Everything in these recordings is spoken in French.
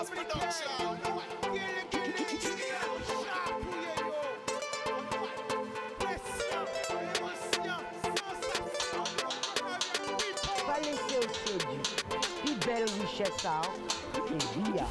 Boss Production. Pas laisser au séduit. Puis belle richesse, ça. Et via.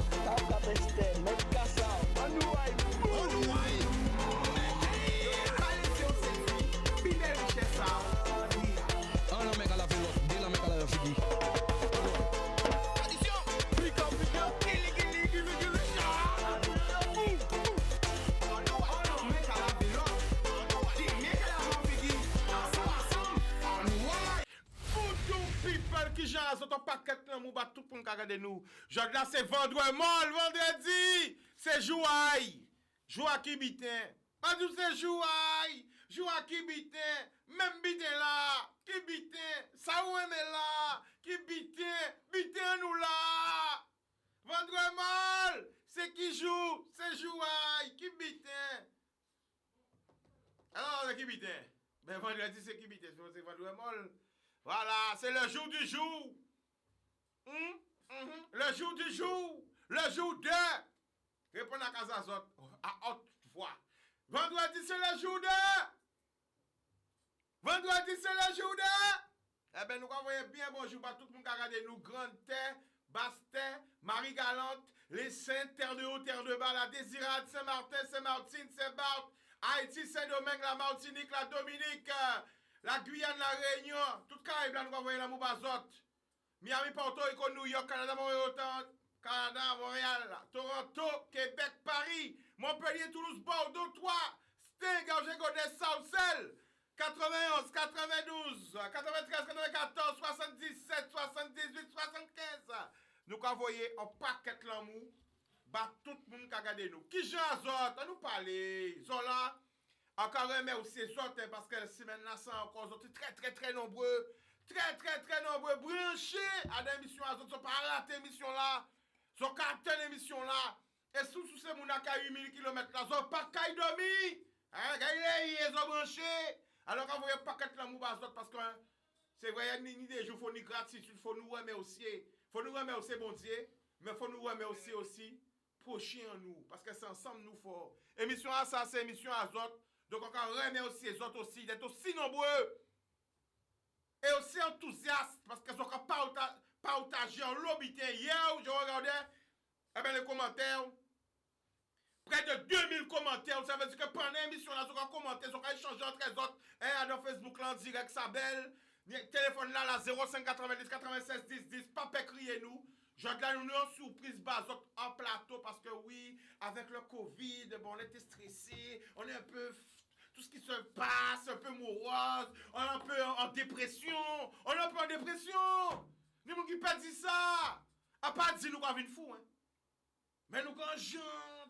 Qui j'en a ton paquet là mou bat tout pour nous regarder nous. Jod là c'est vendredi, c'est jouaille. Joua qui bitin. Pas du c'est jouaille. Joua qui bitin. Même bitin là, qui bitin. Ça ou aime là, qui bitin nous là. Vendredi, c'est qui joue, c'est jouaille, qui bitin. Alors c'est qui bitin. Ben vendredi c'est qui bitin, c'est vendredi. Voilà, c'est le jour du jour. Le jour du jour. Le jour de. Répondez à Kazazot à haute voix. Vendredi, c'est le jour de. Vendredi, c'est le jour de. Eh bien, nous envoyons bien bonjour à tout le monde qui a regardé nous. Grande Terre, Basse Terre, Marie-Galante, les Saintes, Terre de Haut, Terre de Bas, la Désirade, Saint-Martin, Saint-Martine, Saint-Barth, Haïti, Saint-Domingue, la Martinique, la Dominique. La Guyane, la Réunion, tout Caraïbe, nous envoyons la Moubazot. Miami, Porto Rico, New York, Canada, Montréal, Toronto, Québec, Paris, Montpellier, Toulouse, Bordeaux, Troyes, Sting, Angers, Saucel, 91, 92, 93, 94, 77, 78, 75. Nous envoyons un paquet de l'amour, tout le monde qui a regardé nous. Qui j'en a nous parler, Zola. Encore merci parce que la semaine là, c'est encore très nombreux. Très nombreux. Branchés à des émissions. Ils sont pas ratés l'émission là. Ils sont captés l'émission là. Et sous ces gens qui ont 8000 km là, ils sont pas qu'à dormir. Ils sont branchés. Alors quand vous voyez pas qu'être la moubazot parce que c'est vrai, ni des jours, il faut ni gratitude, il faut nous remercier. Il faut nous remercier, bon Dieu. Mais il faut nous remercier aussi prochain en nous. Parce que c'est ensemble nous fort. Émission à ça, c'est émission à Zot. Donc, on remercie les autres aussi d'être aussi nombreux et aussi enthousiastes parce qu'ils ont partagé en lobby. Hier, je regardais les commentaires. Près de 2000 commentaires. Ça veut dire que pendant l'émission, ils ont commenté, ils ont échangé entre les autres. Dans Facebook, là, en direct, ça belle. Téléphone là, la 0590 96 10 10. Pas crier nous. Je donne une surprise basot en plateau parce que oui, avec le Covid, bon, on était stressé, on est un peu tout ce qui se passe, un peu morose, on est un peu en dépression, Nous qui pas dit ça, à pas dit nous qu'on vient fou, hein. Mais nous quand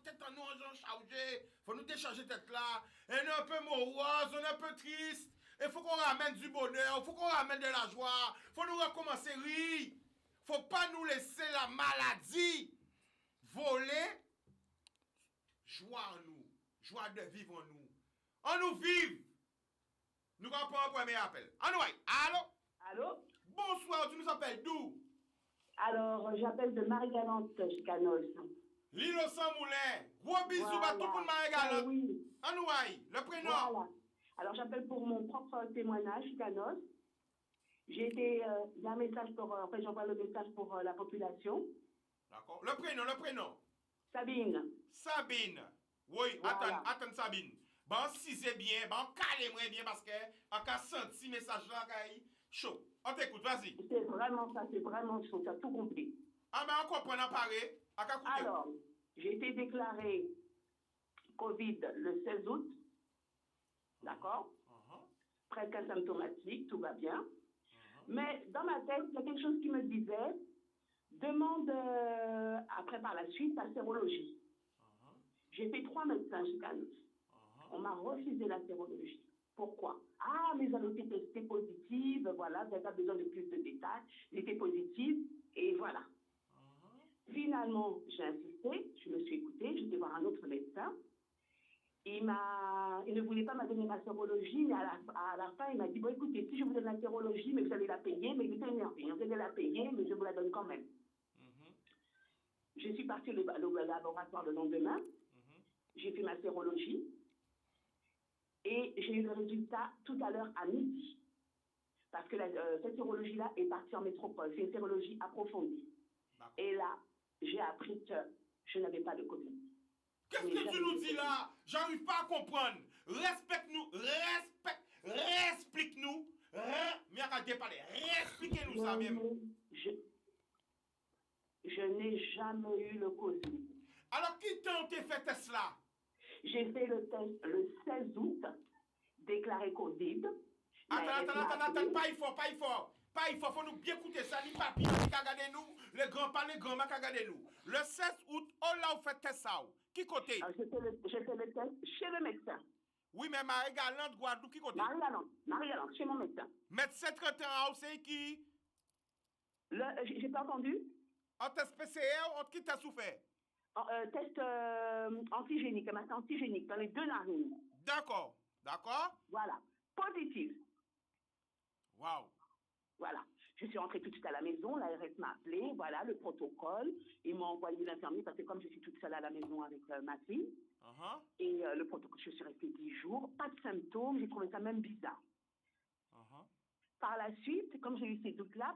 tête en nous, chargé, faut nous décharger tête là, et on est un peu morose, on est un peu triste, il faut qu'on ramène du bonheur, il faut qu'on ramène de la joie, faut nous recommencer rire. Faut pas nous laisser la maladie voler joie en nous, joie de vivre en nous. On nous vive. Nous allons prendre un premier appel. Allô? Allô? Bonsoir, tu nous appelles d'où? Alors, j'appelle de Marie-Galante, Chicanos. L'île au Saint-Moulin. Gros bisous à tout le monde Marie-Galante. Oui. Le prénom. Voilà. Alors, j'appelle pour mon propre témoignage, Chicanos. J'ai été, il y a un message j'envoie le message pour la population. D'accord. Le prénom. Sabine. Oui, voilà. attends Sabine. Bon, si c'est bien, bon, calez-moi bien parce que on a senti message là, chaud. On t'écoute, vas-y. C'est vraiment chaud, tu as tout compris. Ah, mais on comprend, on parler. Alors, j'ai été déclarée Covid le 16 août. D'accord? Presque asymptomatique, tout va bien. Mais dans ma tête, il y a quelque chose qui me disait, demande après par la suite la sérologie. J'ai fait 3 médecins chez Canus. On m'a refusé la sérologie. Pourquoi? Ah, mais j'avais été testée positive, voilà, vous n'avez pas besoin de plus de détails. J'étais positive, et voilà. Finalement, j'ai insisté, je me suis écoutée, j'étais voir un autre médecin. Il ne voulait pas me donner ma sérologie, mais à la fin, il m'a dit, bon, écoutez, si je vous donne la sérologie, mais vous allez la payer, mais il était énervé, vous allez la payer, mais je vous la donne quand même. Je suis partie au laboratoire le lendemain. J'ai fait ma sérologie. Et j'ai eu le résultat tout à l'heure à midi. Parce que cette sérologie-là est partie en métropole. C'est une sérologie approfondie. Et là, j'ai appris que je n'avais pas de Covid. Qu'est-ce que tu nous dis là? J'arrive pas à comprendre. Respecte-nous, explique-nous. Mais à parler, expliquez-nous ça même. Je n'ai jamais eu le Covid. Alors qui t'a fait cela? J'ai fait le test le 16 août, déclaré Covid. Attends, pas il faut nous bien écouter ça, ni papi, ni regarder nous, les grands-parents, les grands-mères, regarder nous. Le 16 août, on l'a fait test ça. Qui côté? J'ai fait le test chez le médecin. Oui, mais Marie-Galante, Guadeloupe, qui côté? Marie-Galante, chez mon médecin. Médecin traitant, c'est qui? J'ai pas entendu? En test PCR, qui t'a souffert? Test antigénique, un antigénique dans les 2 narines. D'accord. Voilà, positif. Waouh. Voilà, je suis rentrée tout de suite à la maison, l'ARS m'a appelé, voilà, le protocole. Ils m'ont envoyé l'infirmier parce que comme je suis toute seule à la maison avec ma fille, et le protocole, je suis restée 10 jours, pas de symptômes, j'ai trouvé ça même bizarre. Par la suite, comme j'ai eu ces doutes-là,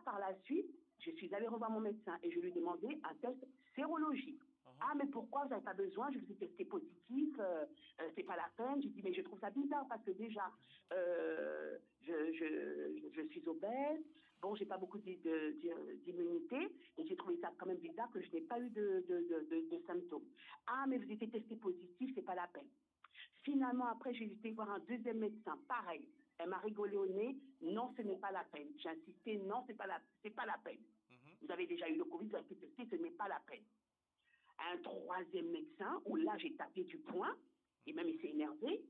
je suis allée revoir mon médecin et je lui ai demandé un test sérologie. Ah, mais pourquoi vous n'avez pas besoin? Je vous ai testé positif, c'est pas la peine. J'ai dit, mais je trouve ça bizarre parce que déjà, je suis obèse, bon, j'ai pas beaucoup d'immunité et j'ai trouvé ça quand même bizarre que je n'ai pas eu de symptômes. Ah, mais vous étiez testé positif, c'est pas la peine. Finalement, après, j'ai été voir un deuxième médecin, pareil. Elle m'a rigolé au nez, non, ce n'est pas la peine. J'ai insisté, non, c'est pas la peine. Vous avez déjà eu le Covid, vous avez été testé, ce n'est pas la peine. Un troisième médecin, où là, j'ai tapé du poing, et même il s'est énervé.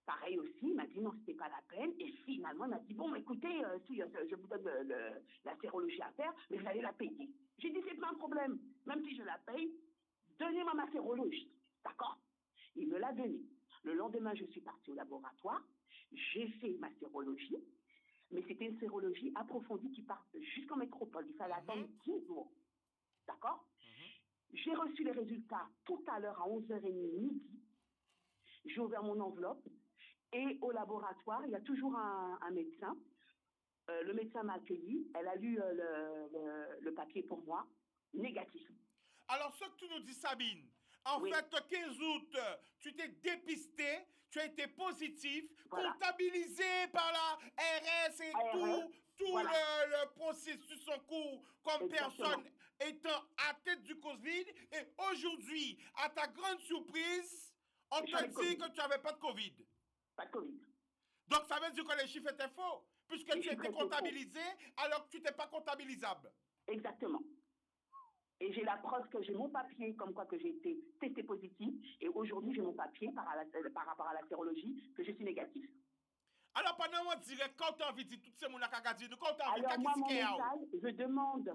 Pareil aussi, il m'a dit non, c'était pas la peine. Et finalement, il m'a dit, bon, écoutez, si je vous donne la sérologie à faire, mais vous allez la payer. J'ai dit, c'est pas un problème. Même si je la paye, donnez-moi ma sérologie. D'accord? Il me l'a donnée. Le lendemain, je suis partie au laboratoire. J'ai fait ma sérologie. Mais c'était une sérologie approfondie qui part jusqu'en métropole. Il fallait attendre 10 jours. D'accord? J'ai reçu les résultats tout à l'heure à 11h30 midi. J'ai ouvert mon enveloppe. Et au laboratoire, il y a toujours un médecin. Le médecin m'a accueilli. Elle a lu le papier pour moi. Négatif. Alors, ce que tu nous dis, Sabine, en fait, 15 août, tu t'es dépisté, tu as été positif, comptabilisé par la RS et tout le processus en cours comme personne étant à tête du Covid. Et aujourd'hui, à ta grande surprise, on te dit que tu n'avais pas de Covid. Pas de Covid. Donc, ça veut dire que les chiffres étaient faux, puisque tu étais comptabilisé alors que tu n'étais pas comptabilisable. Exactement. Et j'ai la preuve que j'ai mon papier comme quoi que j'ai été testé positif. Et aujourd'hui, j'ai mon papier par rapport à la sérologie que je suis négatif. Alors, pendant mon direct, quand tu as envie de dire tout ce monde a dit, quand tu as envie de alors, moi, mon message, je demande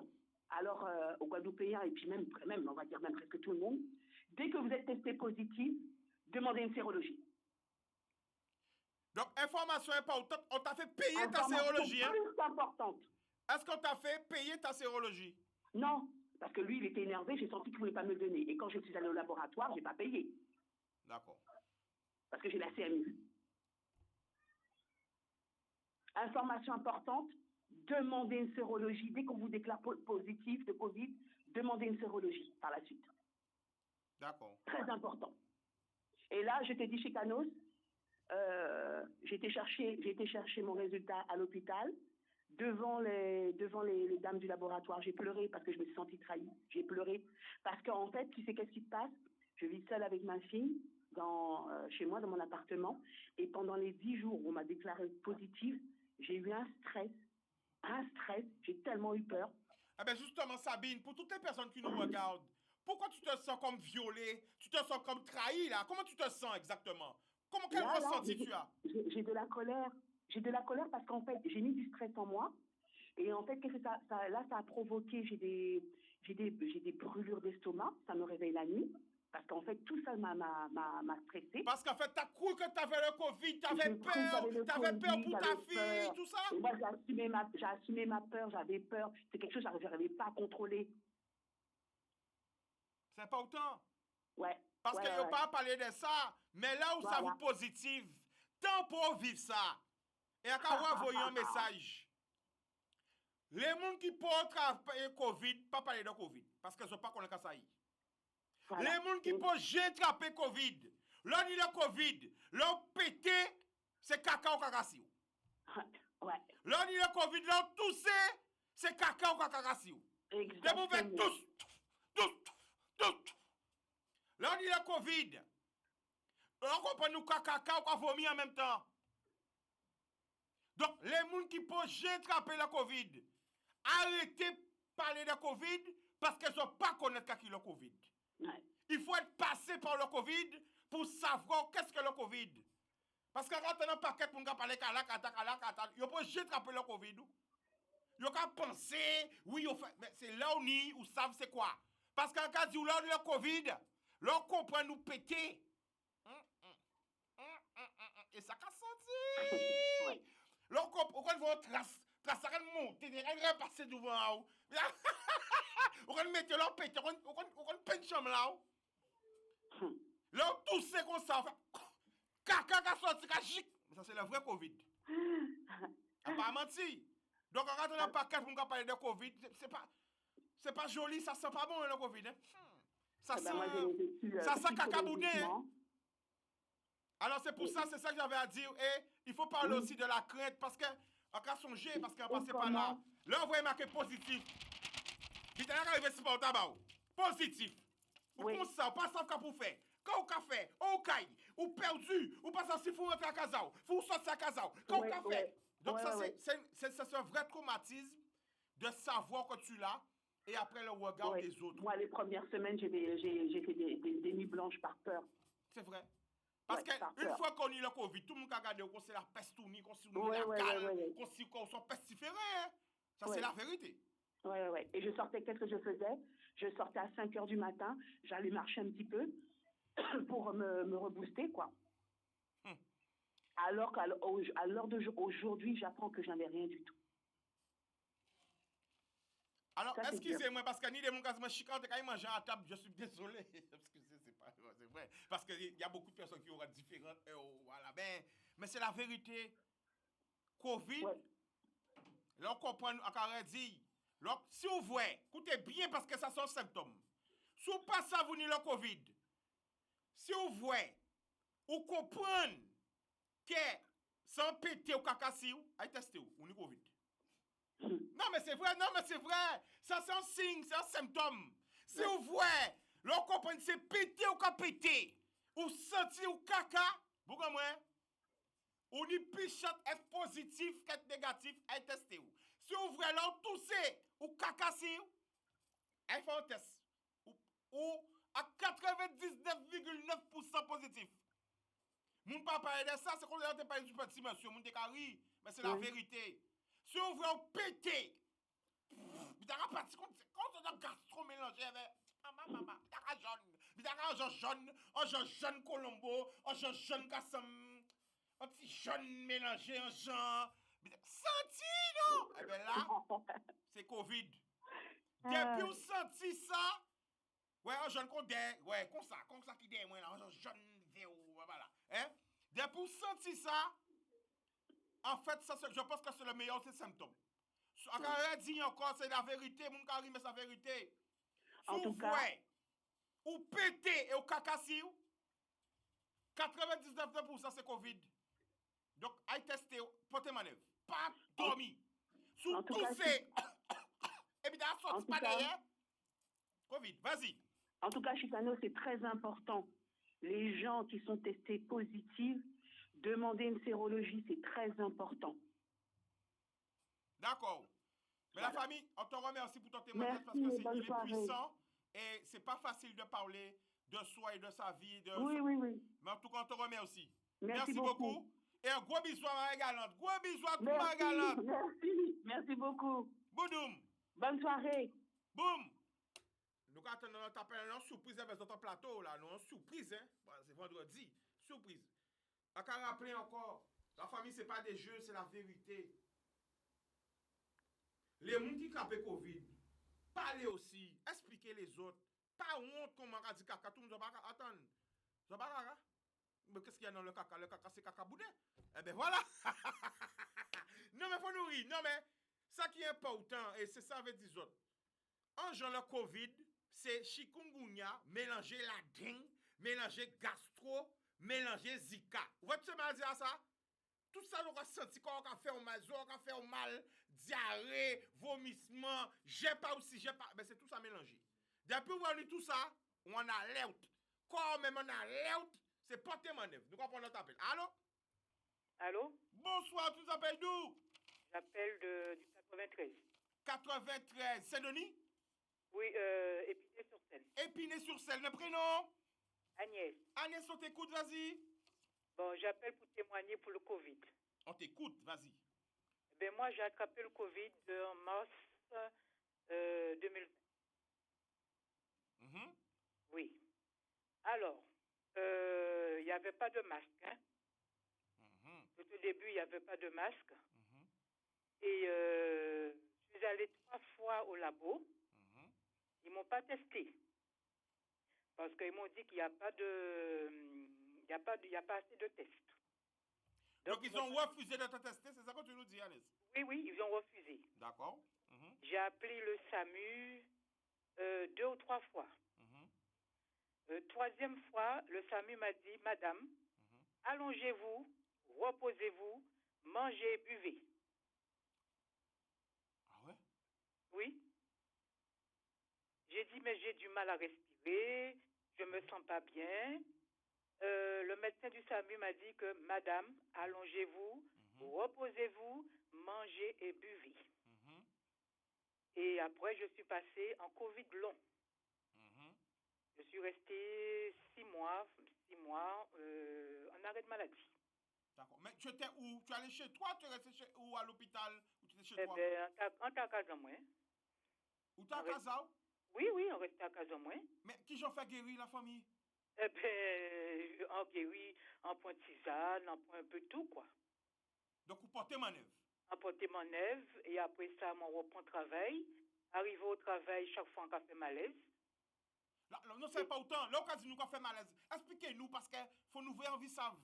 aux Guadeloupéens, et puis même, on va dire même presque tout le monde, dès que vous êtes testé positif, demandez une sérologie. Donc, information importante, on t'a fait payer ta sérologie. Plus importante. Est-ce qu'on t'a fait payer ta sérologie? Non, parce que lui, il était énervé, j'ai senti qu'il ne voulait pas me le donner. Et quand je suis allée au laboratoire, je n'ai pas payé. D'accord. Parce que j'ai la CMU. Information importante, demandez une sérologie. Dès qu'on vous déclare positif de Covid, demandez une sérologie par la suite. D'accord. Très important. Et là, je t'ai dit chez Canos, j'ai été chercher mon résultat à l'hôpital. Devant les dames du laboratoire, j'ai pleuré parce que je me suis sentie trahie. J'ai pleuré parce qu'en fait, tu sais qu'est-ce qui se passe? Je vis seule avec ma fille chez moi, dans mon appartement. Et pendant les 10 jours où on m'a déclaré positive, j'ai eu un stress. J'ai tellement eu peur. Eh bien justement, Sabine, pour toutes les personnes qui nous regardent, pourquoi tu te sens comme violée? Tu te sens comme trahie, là? Comment tu te sens exactement? Quel ressenti tu as? J'ai de la colère. J'ai de la colère parce qu'en fait, j'ai mis du stress en moi. Et en fait, qu'est-ce que ça a provoqué? J'ai des brûlures d'estomac. Ça me réveille la nuit. Parce qu'en fait, tout ça m'a stressé. Parce qu'en fait, tu as cru que tu avais le Covid, tu avais peur pour ta fille, tout ça? Et moi, j'ai assumé ma peur, j'avais peur. C'est quelque chose que je n'arrivais pas à contrôler. C'est important. Ouais. Parce que yo pas parlé de ça, mais là où ça vous positive, tant pour vivre ça, et à quand envoyer un message. Les gens qui peuvent travailler Covid, pas parler de Covid, parce qu'ils ne sont pas connus ça. Les gens qui peuvent attraper Covid, là ni le Covid, là pété, c'est caca ou cacasio. Ouais. Là ni le Covid, là toussé, c'est caca ou cacasio. Exactement. Les mauvais tous. Là ni le Covid, on comprend nous caca ou vomi en même temps. Donc les gens qui peuvent attraper le Covid, arrêtez de parler de Covid parce qu'ils ne sont pas connaître qui est le Covid. Ouais. Il faut être passé par le Covid pour savoir qu'est-ce que le Covid. Parce que quand on a un paquet pour nous parler il faut juste attraper le Covid. Il faut penser, oui, mais c'est là où savent c'est quoi. Parce qu'en cas où là le Covid, là on comprend nous péter. Et ça a senti. Là on comprend votre trace. Ça va monter, ça va passer devant vous. On va mettre là, péter, on va peindre chambre là. Là, tout ce qu'on sait, caca qui sorti, cachic. Ça, c'est le vrai Covid. On n'a pas menti. Donc, quand on n'a pas qu'à pour parler de Covid, c'est pas joli, ça sent pas bon le Covid. Hein? Ça sent cacaboudé. Hein? Alors, c'est pour ça, c'est ça que j'avais à dire. Et il faut parler aussi de la crainte parce que, on a songé, parce qu'on passe par là. Là, on voit marqué positif. Vite, on arrive ici par tabac. Positif. Ou comme ça, ou pas ça pour faire. Quand on fait, on caille, ou perdu, ou pas ça si vous rentrez à casa, vous sortez à casa. Quand on fait. Donc, ça, c'est un vrai traumatisme de savoir que tu l'as et après le regard des autres. Moi, les premières semaines, j'ai fait des nuits blanches par peur. C'est vrai. Parce qu'une fois qu'on a eu le Covid, tout le monde a regardé qu'on c'est la peste tournée, qu'on c'est la cale, qu'on soit pestiféré. Ça, c'est la vérité. Ouais. Et je sortais, qu'est-ce que je faisais? Je sortais à 5 h du matin, j'allais marcher un petit peu pour me rebooster, quoi. Alors qu'à l'heure d'aujourd'hui, j'apprends que j'en ai rien du tout. Alors, excusez-moi, parce que ni des gens qui sont chicantes, quand ils mangent à table, je suis désolé. Excusez, c'est vrai. Parce qu'il y a beaucoup de personnes qui auront différentes. Voilà, mais c'est la vérité. Covid, là, on comprend, on dit. Donc, si vous voyez, écoutez bien parce que ça sont symptômes. Si vous passez à vous ni le Covid, si vous voyez, vous comprenez que sans péter au cacassi, allez tester ou ni Covid. Non, mais c'est vrai. Ça, c'est un signe, c'est un symptôme. Si vous voyez, là, vous comprenez, c'est péter ou péter, ou sentir ou caca, vous comprenez? Ou ni pichote est positif, est négatif, allez tester. Si vous voyez, là, toussez ou cacassi, allez faire un test. Ou à 99,9% positif. Moun pas parler de ça, c'est qu'on a parlé du petit monsieur, moun décari, mais c'est la vérité. Si on veut péter, vous avez parti quand on a gastro mélangé avec maman, vous avez un jeune Colombo, un jeune Kassam, un petit jeune mélangé, un genre. Senti, non? Eh bien là, c'est Covid. Depuis vous senti ça, ouais, un jeune comme ça qui dit, un jeune voilà. Hein? Depuis vous senti ça, en fait, ça, je pense que c'est le meilleur des symptômes. On dit encore, c'est la vérité, mon cari, mais c'est la vérité. Si vous voyez, ou pété et ou cacassi, 99% c'est Covid. Donc, allez tester, portez manœuvre. Pas dormir. Sous toussé. Et puis, dans la sortie, pas derrière. Covid, vas-y. En tout cas, Chicano, c'est très important. Les gens qui sont testés positifs, demander une sérologie, c'est très important. D'accord. Mais la famille, on te remercie pour ton témoignage parce que il est puissant et c'est pas facile de parler de soi et de sa vie. Oui. Mais en tout cas, on te remercie. Merci beaucoup. Et un gros bisou à Marie Galante. Gros bisou à Marie Galante. Merci beaucoup. Boudoum. Bonne soirée. Boum. Nous attendons t'appelle une surprise avec notre plateau là, nous une surprise hein. Bon, c'est vendredi, surprise. On va rappeler encore, la famille c'est pas des jeux, c'est la vérité. Les gens qui capent Covid, parlez aussi, expliquez les autres. Pas honte comment on dit caca, tout le monde va pas attendre. Ça va caca. Mais qu'est-ce qu'il y a dans le caca? Le caca, c'est caca boudin. Eh ben voilà. Non, mais faut nous rire. Non, mais ça qui est important, et c'est ça avec les autres. En genre le Covid, c'est chikungunya, mélanger la dengue, mélanger gastro, mélanger zika. Vous voyez ce que je dire ça? Tout ça, on a senti qu'on a fait mal, on a fait mal, diarrhée, vomissement, j'ai pas aussi, j'ai pas. Ben c'est tout ça mélangé. Depuis on a tout ça, on a l'air. Quand même on a l'air, c'est porter manœuvre. Nous comprenons notre appel. Allô? Allô? Bonsoir, tu t'appelles d'où? J'appelle du 93. 93, Saint-Denis? Oui, Épinay-sur-Seine. Épinay-sur-Seine, le prénom? Agnès. Agnès, on t'écoute, vas-y. Bon, j'appelle pour témoigner pour le Covid. On t'écoute, vas-y. Ben moi, j'ai attrapé le Covid en mars 2020. Oui. Alors, il n'y avait pas de masque. Hein? Tout au début, il n'y avait pas de masque. Et je suis allée 3 fois au labo. Ils ne m'ont pas testé. Parce qu'ils m'ont dit qu'il n'y a pas de... Il n'y a pas assez de tests. Donc ils ont refusé de te tester, c'est ça que tu nous dis, Agnès? Oui, ils ont refusé. D'accord. J'ai appelé le SAMU 2 ou 3 fois. 3e fois, le SAMU m'a dit, Madame, allongez-vous, reposez-vous, mangez, buvez. Ah ouais? Oui. J'ai dit, mais j'ai du mal à respirer, je me sens pas bien. Le médecin du SAMU m'a dit que, Madame, allongez-vous, reposez-vous, mangez et buvez. Et après, je suis passée en Covid long. Je suis restée 6 mois en arrêt de maladie. D'accord. Mais tu étais où? Tu es allé chez toi? Tu es resté où à l'hôpital? Ou tu étais chez toi? En Casamouin. Où tu es à Casa? Oui, on restait à Casamouin. Mais qui j'en fait guérir la famille? En guéri, en point de tisane, en point un peu tout, quoi. Donc, vous portez manœuvre? En porter manœuvre, et après ça, on reprend le travail. Arrivé au travail, chaque fois, on a fait malaise. Non, c'est pas autant. Là, on a dit nous qu'on fait malaise. Expliquez-nous, parce qu'il faut nous voir en vie savent.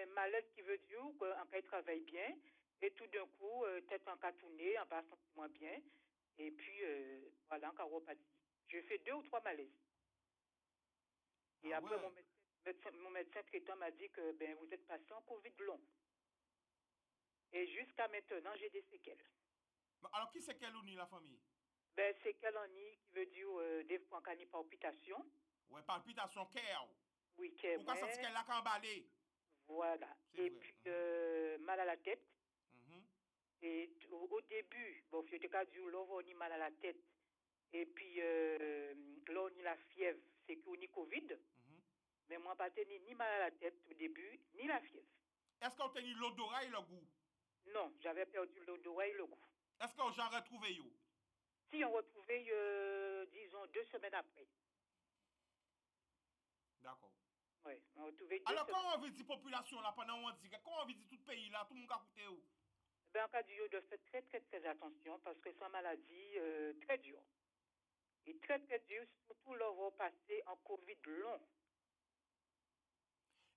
Malaise qui veut dire qu'on travaille bien, et tout d'un coup, tête en tourner, on va se sentir moins bien, et puis, voilà, on va repartir. J'ai fait 2 ou 3 malaises. Et après, mon médecin traitant m'a dit que vous êtes passé en Covid long. Et jusqu'à maintenant, j'ai des séquelles. Alors, qui séquelles ou ni la famille? Séquelles en ni, qui veut dire des fois qu'on a palpitation. Ouais, palpitation, cœur. Oui, cœur. Pourquoi ça, c'est qu'elle a emballé? Voilà. Et vrai. Puis, mal à la tête. Et au début, j'étais qu'à dire, là, on a mal à la tête. Et puis, là, on a la fièvre, c'est qu'on a Covid. Mais moi, pas tenu ni mal à la tête au début, ni la fièvre. Est-ce qu'on a tenu l'odorat et le goût? Non, j'avais perdu l'odorat et le goût. Est-ce qu'on a retrouvé yo? Si, on retrouvait, disons, 2 semaines après. D'accord. Oui, on retrouvait 2 Alors, semaines. comment on veut dire population là, pendant on dit, comment on veut dire tout le pays là, tout le monde a coûté où? En cas de faire très, très, très attention, parce que c'est une maladie très dure. Et très, très dure, surtout là, on va passer en Covid long.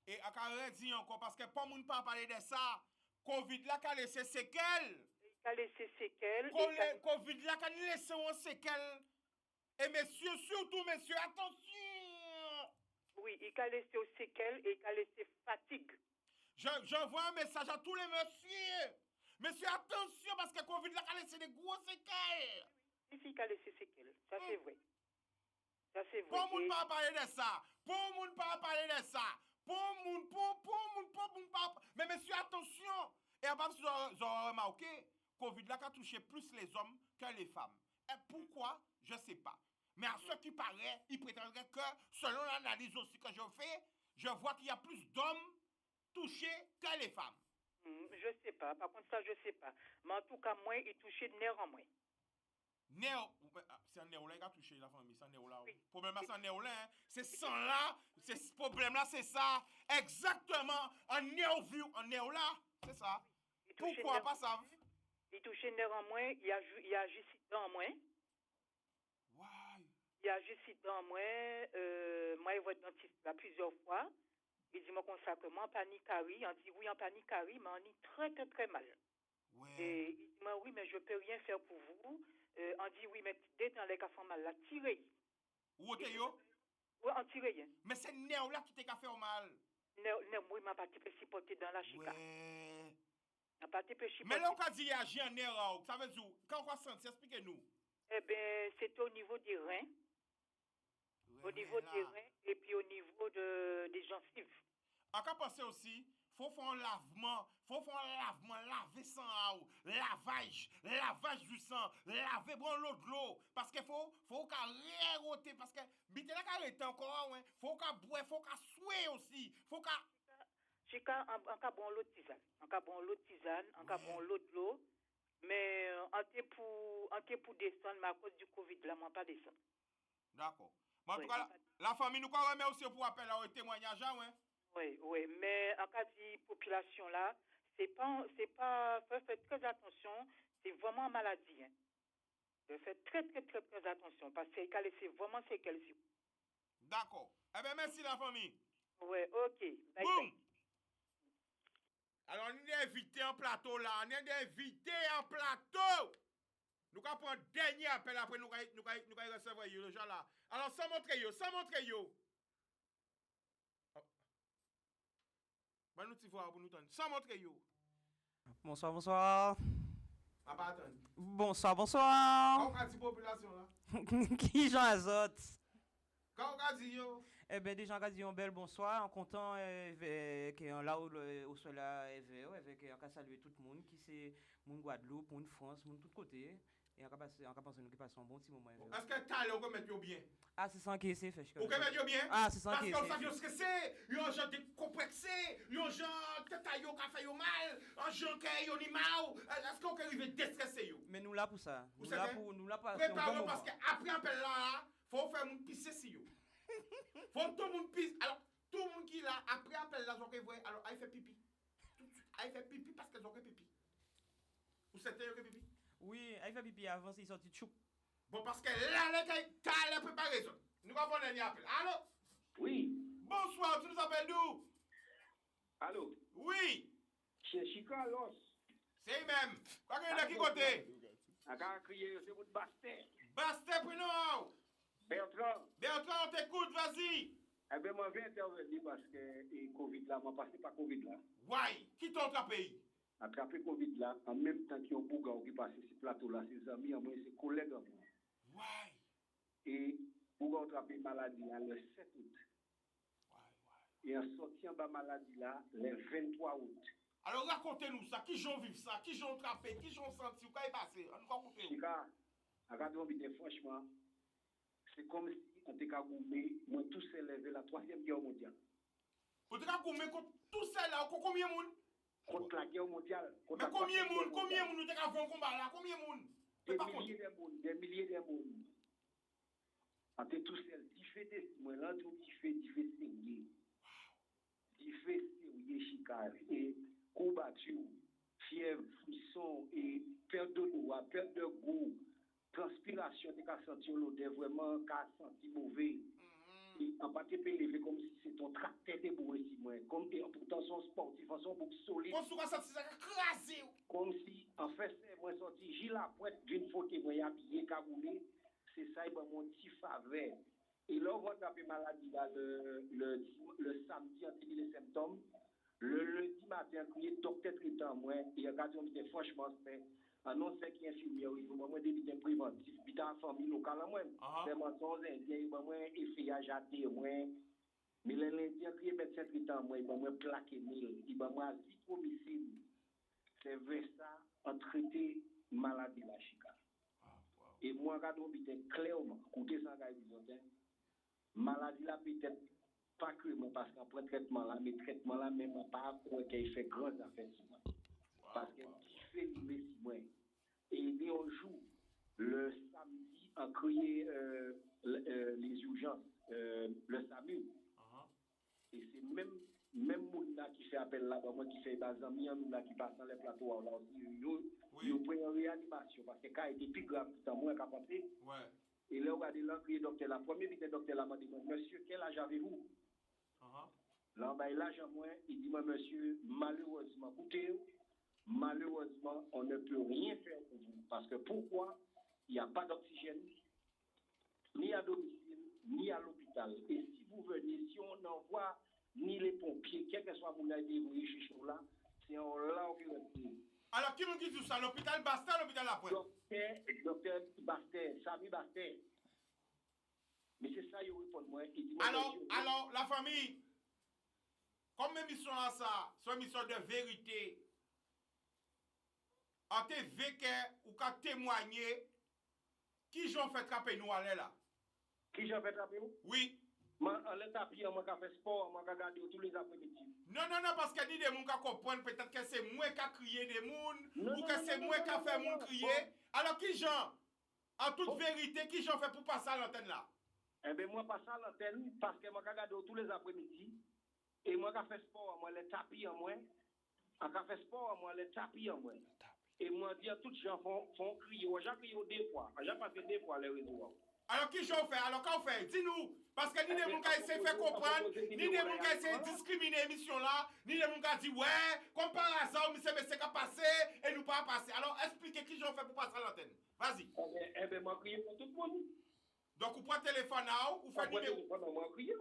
Et à carré dit encore, parce que pas le monde pas parler de ça. Covid là, qui a laissé séquelles. Il a laissé séquelles. Covid là, qui a laissé une séquelle. Et messieurs, surtout messieurs, attention! Oui, il a laissé aux séquelles et il a laissé fatigue. J'envoie un message à tous les messieurs. Messieurs, attention, parce que Covid là, qui a laissé des gros séquelles. Oui, il a laissé séquelles. Ça, c'est vrai. Ça, c'est vrai. Pas le monde pas parler de ça. Pas le monde pas parler de ça. Pas le monde pas. Mais messieurs, attention. Et après, vous avez remarqué, Covid là, qui a touché plus les hommes que les femmes. Et pourquoi? Je ne sais pas. Mais à ce qui paraît, il prétendrait que, selon l'analyse aussi que je fais, je vois qu'il y a plus d'hommes touchés que les femmes. Je ne sais pas. Par contre, ça, je ne sais pas. Mais en tout cas, moi, il touchait de nerfs en moi. C'est un néo là qui a touché la famille, c'est un néo là. Oui. Le problème là, c'est un néo là. Hein. C'est ça là, ce problème là, c'est ça. Exactement. Un néo là, c'est ça. Pourquoi pas ça? Il touchait nerfs en moi, il a agissé en moi. Ouais. Il a là, je suis dans moi, moi, je vois le dentiste là plusieurs fois. Il dit, moi, consacre-moi en panicari. On dit, oui, en panicari, mais on est très, très, très mal. Ouais. Et il dit, moi, oui, mais je peux rien faire pour vous. On dit, oui, mais dès dans les cas font mal, là, tirez. Où t'es yo? Oui, on tire rien. Mais c'est néo là qui t'a fait mal. Ne, moi, m'a pas été supporté dans la chica. Ouais. M'a pas été supporté. Mais là, on a dit agir en néo, ça veut dire, quand on sent, expliquez-nous. Eh bien, c'est au niveau des reins. Au niveau des reins et puis au niveau des gencives. On peut penser aussi, faut faire un lavement, laver sang, lavage du sang, laver bon l'eau de l'eau, parce que faut qu'à réroter, parce que bite là qu'à arrêter encore, ouais, faut qu'à boire, faut qu'à souer aussi, faut qu'à... Chica, en cas bon l'eau de tisane, en cas bon l'eau de tisane, en cas bon l'eau de l'eau, mais en té pour descendre, mais à cause du Covid, là, moi pas descendre. D'accord. Mais en tout cas, la famille nous remet aussi pour appel à un témoignage, ouais. Oui, mais en cas de population là, c'est pas, faut faire très attention, c'est vraiment maladie, hein. Faut faire très, très, très, très attention, parce que c'est vraiment séquelles. D'accord. Eh bien, merci la famille. Oui, ok. Bye, Boum! bye. Alors, on est invité en plateau là, on est invité en plateau. Nous allons prendre un dernier appel après nous allons recevoir le gens là. Alors, sans montrer yo. Bah, nous t'y voir pour nous tendre. Sans montrer yo. Bonsoir. Ah, pas attendre. Bonsoir. Quand on a dit population là? Qui j'en les autres? Quand on a dit yo? Eh bien, des gens qui disent un bel bonsoir, en content que là où cela avec on va saluer tout le monde qui c'est mon Guadeloupe, mon France, mon tout côté. Et on va penser nous qui passons un bon petit moment. Est-ce que t'as on peut mettre yo bien? Ah, c'est sans caisser, fait On peut mettre yo bien? Ah, c'est sans caisser. Parce qu'on sait que c'est, yon gens décomplexé, yon gens tête yo qui fait yo mal, un gens qui yo ni mal. Est-ce qu'on peut arriver déstresser yo? Mais nous là pour ça. Nous là pour préparez parce qu'après appel là, faut faire mon pisser si yo. Faut tout le monde pisse. Alors, tout le monde qui là, après appel là, j'aurais vu, alors, il fait pipi. Tout de suite, il fait pipi parce que j'aurais pipi. Ou c'était j'aurais pipi? Oui, il fait pipi avant, il sorti de chou. Bon, parce que là, t'as la préparation. Nous allons prendre un dernier appel. Allô? Oui. Bonsoir, tu nous appelles d'où? Allô? Oui. Chez Chica Los. C'est lui-même. Quoi qu'il y a de qui côté? A qu'à crier, c'est votre Bastet. Bastet, prénom. Bertrand, on t'écoute, vas-y. Eh bien, moi, je vais intervenir parce que le Covid là, moi, passé par Covid là. Ouais, qui t'a attrapé? Attrapé Covid là, en même temps qu'il y a un bouga qui passe sur ce plateau là, ses amis, moi, ses collègues. Ouais. Et bouga attrapé maladie là, le 7 août. Ouais. Et en sortant de la maladie là, le 23 août. Alors, racontez-nous ça. Qui j'en vivre ça? Qui j'en attrapé? Qui j'en senti? Qu'est-ce qui est passé? On nous raconte. Chica, franchement, c'est comme si on était gourmé, moi tout s'est levé la 3e guerre mondiale. On était gourmé contre tout ça là, combien de monde? Contre la guerre mondiale. Mais combien de monde nous était fait un combat là? Combien de monde? Des milliers de monde. On était tous seuls. Il fait des moi là tout il fait sérieux. Il fait sérieux Chica et combattu, fièvre, frisson et perte de l'eau, perte de goût. Transpiration, tu as senti l'odeur vraiment, tu as senti mauvais. Et en particulier, levé comme si c'est ton tracteur de boue ici, moi. Comme pourtant, son sportif, son bouc solide. Comme si, en fait, c'est moi sorti, j'ai la pointe d'une photo, moi, habillé, cagoulé. C'est ça, il m'a mon petit faveur. Et là, on va taper maladie là, le samedi, on dit les symptômes. Le lundi matin, il y a un docteur traitant, moi, et regardez, on était franchement, c'est. Non, c'est qui est infirmier, il faut vraiment des biens préventifs. Puis dans la famille locale, moi, c'est mon son indien, il va moi effeuillage à terre, moi. Mais l'indien qui est médecin traitant, moi, il va moi plaquer mille, il va moi azithromycine. C'est vrai ça, on traité maladie la Chica. Et moi, quand on dit clairement, écoutez ça, maladie là peut-être pas que moi, parce qu'après traitement là, mais traitement là, même pas quoi qu'il fait grand affaire sur moi. Parce que je fais l'image si moi. Et dès un jour, le samedi, on crié les urgences, le SAMU. Et c'est même monde là qui fait appel là, moi qui fait des amis là qui passent dans les plateaux là aussi, ils prennent en réanimation parce que quand il était plus grave, c'est moi qui a passé. Et là, regardez l'entrée docteur. La première visite docteur l'a dit, monsieur, quel âge avez-vous? Là, ben, l'âge à moi, il dit, monsieur, malheureusement, écoutez, malheureusement, on ne peut rien faire pour vous. Parce que pourquoi? Il n'y a pas d'oxygène, ni à domicile, ni à l'hôpital. Et si vous venez, si on envoie ni les pompiers, quel que soit mon aide, vous chez nous là, c'est en là où vous. Alors, qui nous dit tout ça? L'hôpital Bastin, l'hôpital La Pointe? Docteur Bastin, Sami Bastin. Mais c'est ça, il répond moi. Alors, la famille, comme émission là, ça, c'est une émission de vérité. En te vécu ou qu'à témoigner, qui j'en fait trapper nous aller là? Qui j'en fait trapper nous? Oui. En l'état pire, moi qui fait sport, moi qui regarde tous les après-midi. Non, parce que ni des gens qui comprennent, peut-être que c'est moi qui a crié des gens, ou que c'est moi qui a fait mon crier. Alors qui j'en, en toute vérité, qui j'en fait pour passer à l'antenne là? Eh bien, moi passe à l'antenne parce que moi qui regarde tous les après-midi, et moi qui fait sport, moi les tapis en moi, en qui fait sport, moi les tapis en moi. Et moi dis à tous les gens font crier, j'ai crié deux fois, j'ai passé deux fois les réseaux. Alors qui j'en fait? Alors qu'en fait? Dis-nous. Parce que ni des gens qui essaient de faire comprendre, ni des gens qui essaient de discriminer l'émission là, ni des gens qui disent ouais, comme par hasard, mais c'est qu'à passer et nous pas passer. Alors expliquez qui j'en fait pour passer à l'antenne. Vas-y. Eh bien, moi crier pour tout le monde. Donc vous prenez le téléphone là, vous faites numéro. Moi crier.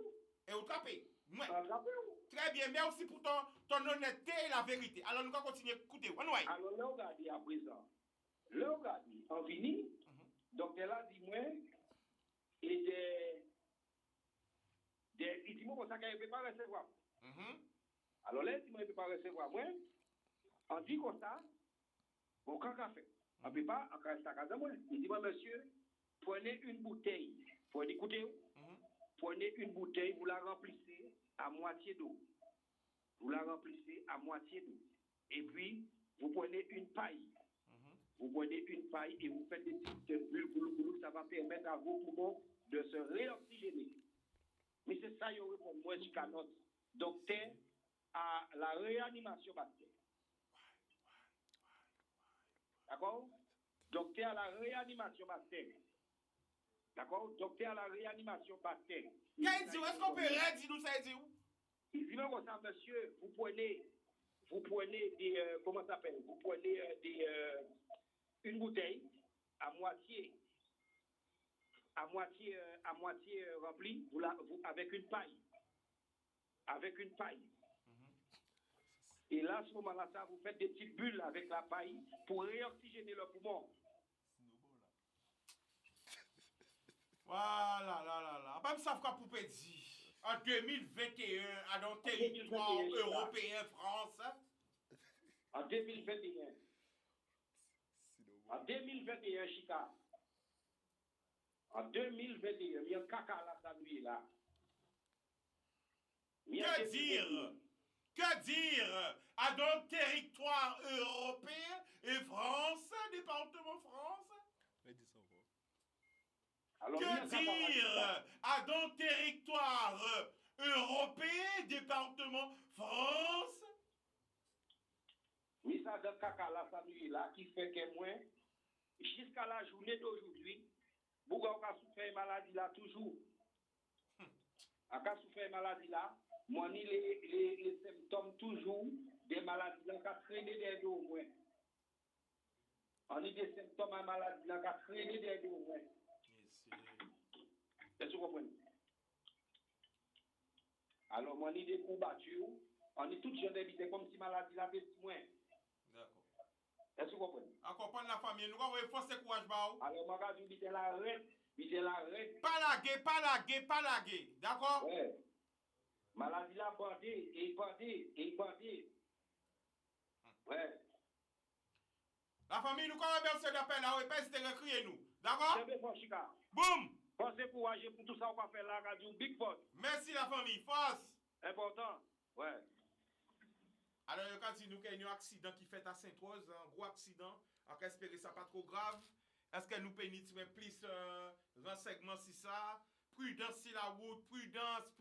Et vous tapez. Très bien, merci pour ton honnêteté et la vérité. Alors nous allons continuer à écouter. Alors là, regardez à présent. Là, regardez, en fini, docteur là dit moi, et il dit moi comme ça qu'il ne peut pas recevoir. Alors là, il dit moi il ne peut pas recevoir moi. On dit comme ça, bon, quand on fait, on ne peut pas, on reste à casa moi. Il dit moi, monsieur, prenez une bouteille. Écoutez, prenez une bouteille, vous la remplissez à moitié d'eau. Vous la remplissez à moitié d'eau. Et puis, vous prenez une paille. Vous prenez une paille et vous faites des petites bulles, ça va permettre à vos poumons de se réoxygéner. Mais c'est ça, il y aurait pour moi, jusqu'à notre docteur à la réanimation bactérienne. D'accord? Docteur à la réanimation bactérienne. D'accord? Docteur à la réanimation bactérienne. Qu'est-ce dit? Est-ce qu'on peut dire nous ça dit où? Il dit comme ça, monsieur, vous prenez des, comment ça s'appelle? Vous prenez une bouteille à moitié remplie, avec une paille. Et là, à ce moment-là, ça, vous faites des petites bulles avec la paille pour réoxygéner le poumon. Voilà. Pas me savoir quoi pour dire. En 2021, à dans le territoire européen, France. En 2021, Chica. En 2021, il y a un caca là, ça nuit là. Que dire à dans le territoire européen et France, département France? Alors, que dire à dans le territoire européen, département France? Mais ça de caca là, ça nuit là, qui fait que moi, jusqu'à la journée d'aujourd'hui, vous avez souffert maladie là toujours. A ka souffert maladie là, moi ni les symptômes toujours des maladies là qui traîner des dos moi. On a des symptômes à maladie là qui traîner des dos moi. Est-ce que vous comprenez? Alors moi ni des combattus, on est toutes jeunes d'éviter comme si maladie là était moins. D'accord. Est-ce que vous comprenez? À comprendre la famille, nous avons forcer courage ba ou. Alors moi quand je dis la règle. Pas laguer, d'accord? Ouais. Maladie là, bandé. Ouais. La famille, nous avons remercié d'appel là, et pas hésiter à crier nous, d'accord? C'est bien, Chica. Boum! Pensez courageux pour tout ça, on va faire la radio Big Force. Merci la famille, force! Important, ouais. Alors, quand nous avons un accident qui fait à Sainte-Rose, un gros accident, on va espérer ça pas trop grave. Est-ce que nous pénétrons plus renseignements sur ça? Prudence sur la route, prudence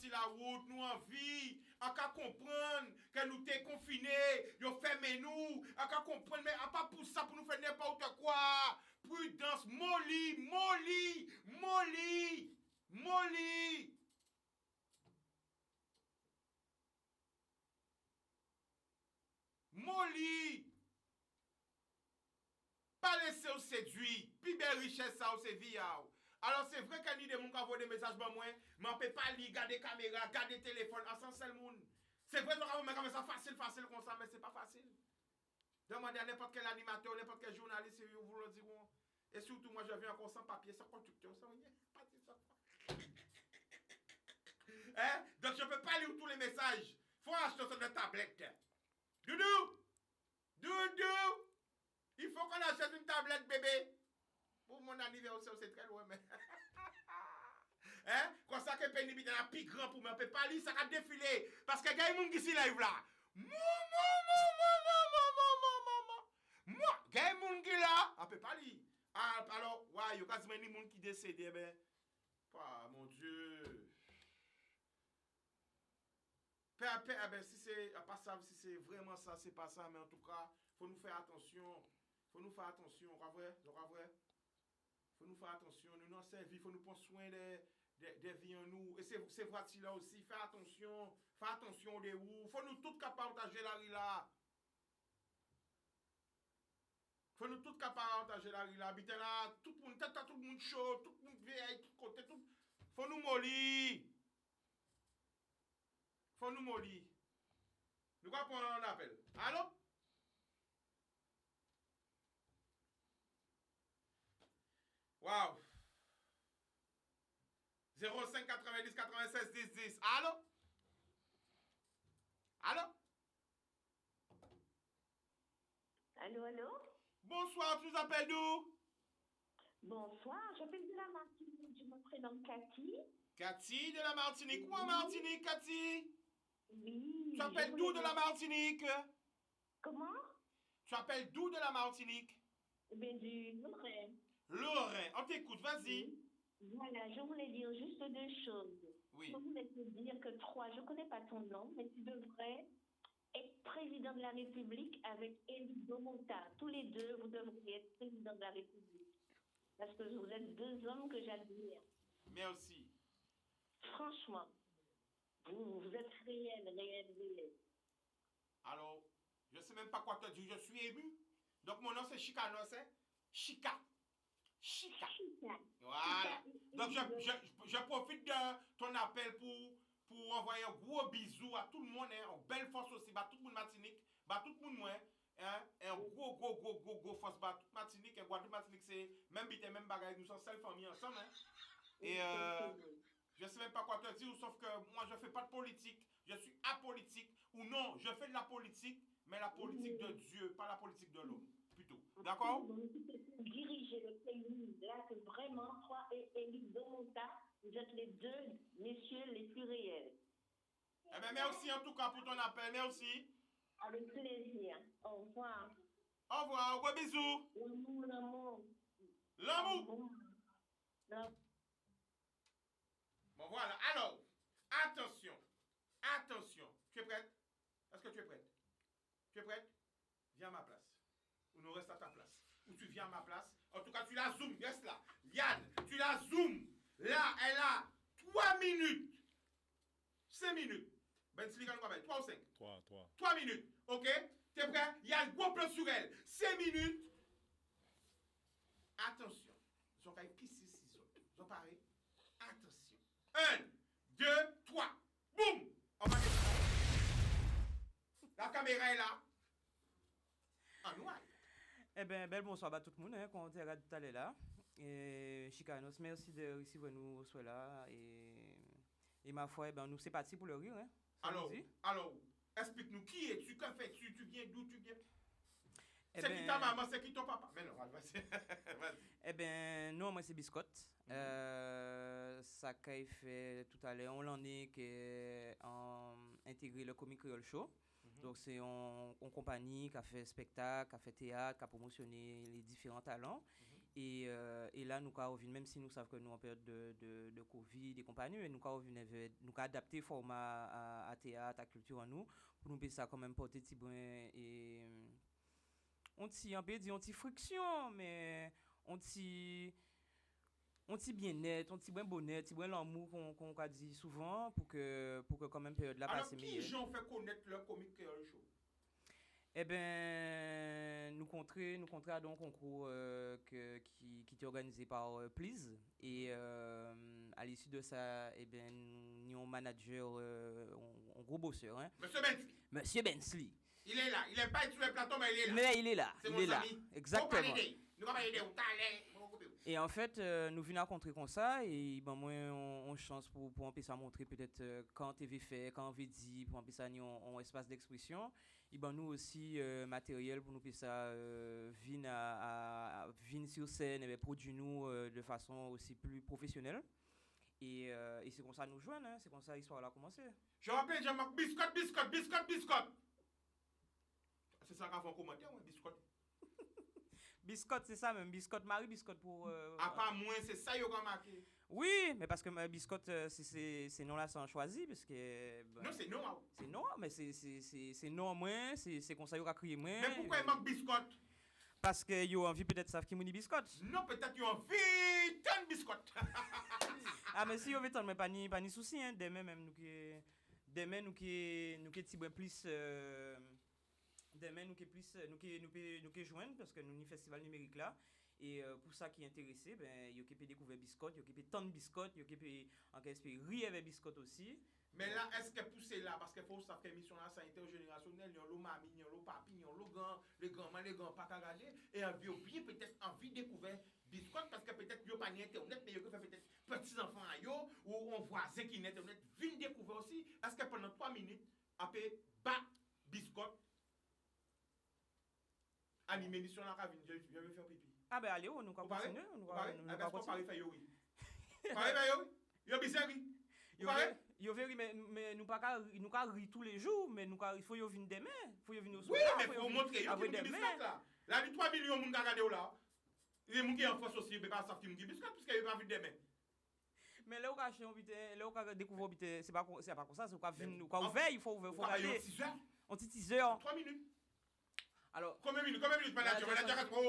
sur la route, nous en vie, on peut comprendre que nous sommes confinés, nous fermés nous, on peut comprendre, mais on pas pour ça pour nous faire n'importe quoi. Prudence, Molly. Pas laisser ou séduire. Puis belle richesse ça ou c'est vie. Alors c'est vrai qu'il y a des gens qui envoient des messages pour moi, mais on ne peut pas lire, garder caméra, garder téléphone, en seul monde. C'est vrai qu'on met comme ça facile comme ça, mais c'est pas facile. Demandez à n'importe quel animateur, n'importe quel journaliste, ils vous le diront. Et surtout, moi, je viens encore sans papier, sans conducteur, sans rien. Hein? Donc, je ne peux pas lire tous les messages. Il faut acheter sur une tablette. Doudou! Il faut qu'on achète une tablette, bébé. Pour mon anniversaire, c'est très loin, mais... Hein? Comme ça que pénible est plus grand pour moi. On ne peut pas lire, ça va défiler. Parce que il y a des gens qui sont live là. Moi, il y a des gens qui là. On ne peut pas lire. Alors, ouais, il y a quasiment des gens qui décèdent. Ben, mon Dieu. Ben, si c'est pas ça, si c'est vraiment ça, c'est pas ça. Mais en tout cas, il faut nous faire attention. Faut nous faire attention. Faut nous faire attention. Nous nous servir. Il faut nous prendre soin des vies en nous. Et ces voitures-là aussi, fais attention des roues. Faut nous tous capables partager la rue là. Faut nous tous capables partager la rue là. Habiter là, tout le monde chaud, tout le monde vieille, tout côté, tout. Faut nous mollir. Nous quoi prendre un appel. Allô? Wow. 05 90 96 10 10. Allô? Allô? Bonsoir, tu nous appelles d'où? Bonsoir, j'appelle de la Martinique, je me prénomme Cathy. Cathy de la Martinique. Où en Martinique, Cathy? Oui. Tu appelles d'où de la Martinique? Comment? Tu appelles d'où de la Martinique? Eh bien, du Lorraine. Lorraine, on t'écoute, vas-y. Oui. Voilà, je voulais dire juste deux choses. Oui. Je voulais te dire que je ne connais pas ton nom, mais tu devrais être président de la République avec Éric Domonta. Tous les deux, vous devriez être président de la République. Parce que vous êtes deux hommes que j'admire. Merci. Franchement, vous êtes réel. Alors, je ne sais même pas quoi te dire, je suis ému. Donc, mon nom c'est Chicano, c'est Chica. Voilà. Donc, je profite de ton appel pour envoyer un gros bisou à tout le monde, hein, une belle force aussi, bah tout le monde Martinique, bah tout le monde, hein, et un gros force, bah toute Martinique, et Guadeloupe Martinique, c'est même bité, même bagaille, nous sommes seule famille ensemble, hein. Et je ne sais même pas quoi te dire, sauf que moi je ne fais pas de politique, je suis apolitique, ou non, je fais de la politique, mais la politique de Dieu, pas la politique de l'homme, plutôt. D'accord? Diriger le pays, là, que vraiment, toi et Éric Domonta, vous êtes les deux messieurs les plus réels. Eh bien, merci en tout cas pour ton appel, merci. Avec plaisir. Au revoir. Au revoir, gros bisous. L'amour. Bon, voilà. Alors, attention. Tu es prête? Est-ce que tu es prête? Tu es prête? Viens à ma place. Ou nous reste à ta place. Ou tu viens à ma place. En tout cas, tu la zoomes. Yes, là. Yann, tu la zoomes. Là, elle a 3 minutes. 5 minutes. Ben, c'est legal, 3 ou 5? 3 minutes. OK? T'es prêt? Il y a un gros plan sur elle. 5 minutes. Attention. Ils ont fait pisser 6 autres. Ils ont parlé. Attention. 1, 2, 3. Boum! On va démarrer. La caméra est là. En noir. Eh bien, bel bonsoir à tout le monde, hein, quand on est tout à l'heure là. Et Chicanos, merci de recevoir nous soit là. Et ma foi, eh ben, nous c'est parti pour le rire. Hein, alors, explique-nous qui es-tu, que fais-tu, tu viens d'où tu viens? C'est qui ta maman, c'est qui ton papa? Mais non, vas-y. Eh bien, non, moi c'est Biscotte. Ça qu'a fait tout à l'heure, on l'en est qui a intégré le Comic Creole Show. Donc, c'est une compagnie qui a fait spectacle, qui a fait théâtre, qui a promotionné les différents talents. Et là, nous avons même si nous savons que nous sommes en période de Covid et compagnie, mais nous avons adapté le format à théâtre, à culture en nous, pour nous faire ça quand même porter petit brin et on peut dire une petite friction, mais on petit bien-être, on petit bon bonheur, petit bon l'amour qu'on a dit souvent pour que quand même période là Alors, passe qui meilleure. j'en fait connaître le comique Créole Show? Eh ben, nous comptons à donc concours qui était organisé par Please et à l'issue de ça, eh ben, nous avons un manager, un gros bosseur, hein. Monsieur Bensley. Il est là, il est pas sur le plateau, mais il est là. Mais il est là, C'est il mon est là, ami. exactement. Nous allons parler de talent. Et en fait, nous venons rencontrer comme ça et ben moi on chance pour en ça montrer peut-être quand TV fait, quand on veut dire pour en ça nous on espace d'expression. Et ben nous aussi matériel pour nous ça vin à vin sur scène et produire nous de façon aussi plus professionnelle. Et c'est comme ça nous joindre, hein, c'est comme ça l'histoire a commencé. Je rappelle Jean-Marc biscotte. C'est ça qu'on va commenter, ouais, biscotte. Biscotte, c'est ça même, biscotte Marie, biscotte pour... À part moins, c'est ça qu'on a marqué. Oui, mais parce que biscotte, c'est non là sans choisi, parce que... Non, c'est non. C'est non, mais c'est non moins, c'est comme ça qu'on a crié moins. Mais pourquoi il manque biscotte? Parce que yo envie peut-être savent qui mouni biscotte. Non, peut-être yo envie tant biscotte. Ah, mais si yo veut tant, mais pas ni souci, hein, demain même nous qui petit plus... Demain nous qui joindre parce que nous ni festival numérique là et pour ça qui est intéressé ben yo qui peut découvrir biscotte, yo qui peut tant biscotte, yo qui peut en espérer rire avec biscotte aussi. Mais là est-ce que pousser là parce que faut savoir que émission là c'est intergénérationnel, yon lo mami, yon lo papi, yon lo grand les grands pas qu'à regarder et envie bien peut-être envie découvrir biscotte parce que peut-être yo pas ni internet mais yo fait peut-être petits enfants yo ou on voisin qui internet viennent découvrir aussi est-ce que pendant 3 minutes après bas biscotte animer émission là je vais faire pipi. Ah ben allez, nous va continuer, nous va continuer. Faire oui. Parler faire oui. Yo bizarre. Yo veri mais nous pas rire tous les jours mais nous il faut yo venir demain, faut yo venir au soir. Oui, mais faut montrer yo qui biscotte là. Là du 3 millions moun ka regarder là. Les moun qui en France aussi pas savent qui moun qui biscotte puisque yo pas venir demain. Mais là où cacher on bité, là où découvrir bité, c'est pas comme ça, c'est quoi venir ou ouvert, il faut regarder. On petit teaser. 3 minutes. Alors, combien de minutes manager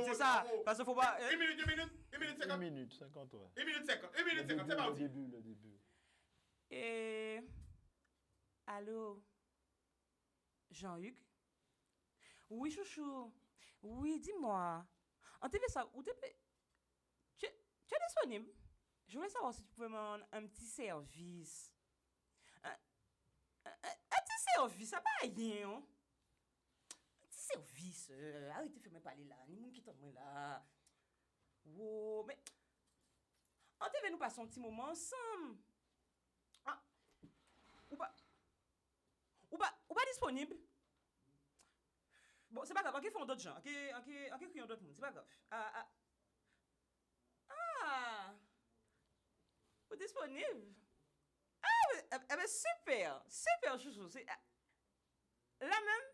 c'est ça, parce qu'il faut pas 1 minute 50. 1 minute 50 ouais. 1 minute 50, c'est pas le début. Et allô Jean-Hugues? Oui chouchou. Oui, dis-moi. En TV ça où tu es disponible? Je voulais savoir si tu pouvais me rendre un petit service. Un petit service, ça va rien. Hein? Service, arrêtez de faire me parler là, ni moun qui t'en là. Wow, mais on TV nous passer un petit moment ensemble. Ah, ou pas disponible. Bon, c'est pas grave, on font d'autres gens, on crions d'autres monde, c'est pas grave. Vous disponible? Ah, mais super chouchou, c'est là même.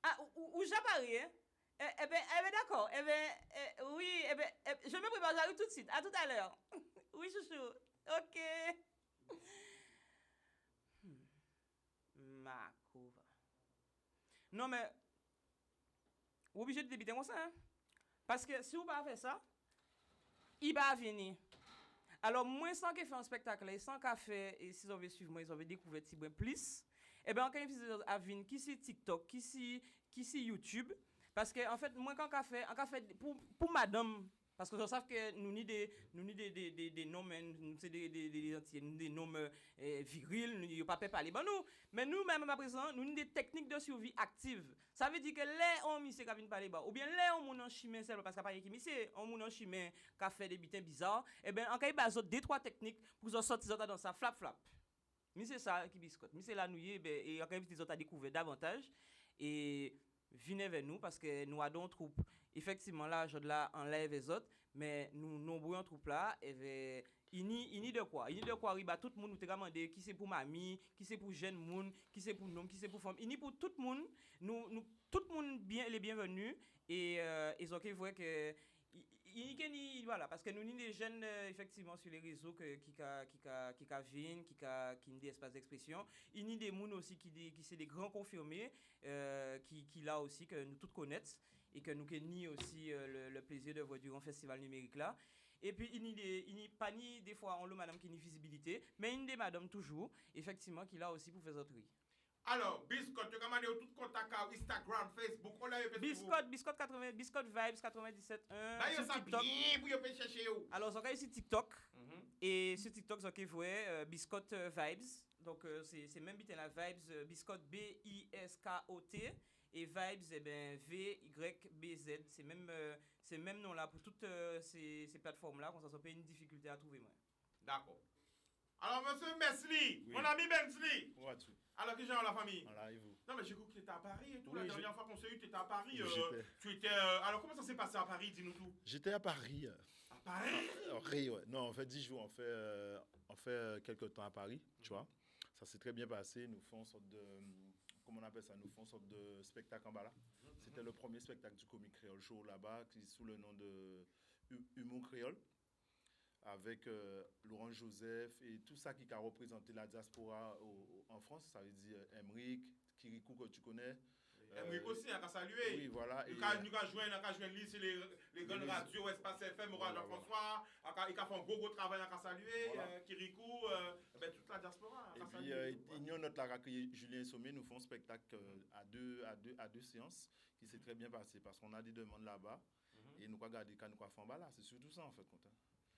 Ah, ou j'apparais, hein? Eh ben, d'accord. Oui, je me prépare, j'arrive tout de suite. À tout à l'heure. Oui, chouchou. Ok. Macouva. Non, mais, vous obligé de débiter comme ça, hein? Parce que si vous ne pas faire ça, il va venir. Alors, moi, sans qu'il fait un spectacle, et sans qu'il fait, et si vous avez suivi moi, ils ont découvert Tibouin plus. Eh bien, quand ils font à venir, qui c'est TikTok, qui c'est YouTube, parce que en fait, moi quand on fait pour madame, parce que je sais que nous ni des noms, c'est des noms virils, nous ne pas parler bon nous, mais nous même à présent, nous ni des techniques de survie actives. Ça veut dire que les on monsieur qui vient parler bas, ou bien les on mon en chimie c'est parce qu'il pas qui monsieur, on mon en chimie qui fait des bitins bizarres, eh bien en cas il base deux trois techniques pour sortir dans ça flap. Mais c'est ça qui biscotte. Mais c'est là nous et encore les autres à découvrir davantage et venez vers nous parce que nous avons troupe. Effectivement là je là enlève les autres mais nous nombreux en troupe là et il ni de quoi riba tout le monde nous te demander qui c'est pour mamie, qui c'est pour jeune monde, qui c'est pour homme, qui c'est pour femme. Il ni pour tout le monde. Nous tout le monde bien les bienvenus et ils ont vrai que voilà parce que nous ni des jeunes effectivement sur les réseaux qui viennent qui ont des espaces d'expression il ni des monde aussi qui c'est des grands confirmés qui là aussi que nous tous connaissons et que nous ni aussi le plaisir de voir durant le festival numérique là. Et puis, il n'y a pas ni des fois on le madame qui n'a visibilité, mais une des madame toujours, effectivement, qui l'a aussi pour faire autres. Alors, Biscotte, tu as demandé tout contact à Instagram, Facebook, on l'a eu Biscotte 80, Biscotte Vibes 97.1 sur TikTok. Alors, ça ici TikTok. Et sur TikTok, ça qui voit Biscotte Vibes. Donc, c'est même bit la Vibes, Biscotte B-I-S-K-O-T. Et Vibes, eh ben, V-Y-B-Z. C'est même nom là pour toutes ces plateformes-là. Comme ça peut une difficulté à trouver. D'accord. Alors, monsieur Mesli, mon ami Bensley. Alors, qui j'ai la famille? Voilà, et vous? Non, mais j'ai cru que tu étais à Paris et tout. Oui, la dernière fois qu'on s'est eu, tu étais à Paris. Tu étais. Alors, comment ça s'est passé à Paris? Dis-nous tout. J'étais à Paris. À Paris? Paris, ouais. Non, on fait 10 jours. On fait quelques temps à Paris, tu vois. Ça s'est très bien passé. Nous faisons une sorte de. Comment on appelle ça? Nous faisons une sorte de spectacle en bas là. C'était le premier spectacle du Comic Créole Show là-bas, qui sous le nom de Humour Créole, avec Laurent Joseph et tout ça qui a représenté la diaspora en France. Ça veut dire Emric, Kirikou que tu connais. Emric aussi, on a salué. Oui, voilà. Nous avons joué ici les grandes radios, Espace FM, Jean-François. Il a fait un gros travail à saluer. Kirikou, toute la diaspora. Et puis, nous, notre accueilli Julien Sommet, nous faisons un spectacle à deux séances qui s'est très bien passé parce qu'on a des demandes là-bas. Et nous avons gardé quand nous avons fait en bas là. C'est surtout ça en fait.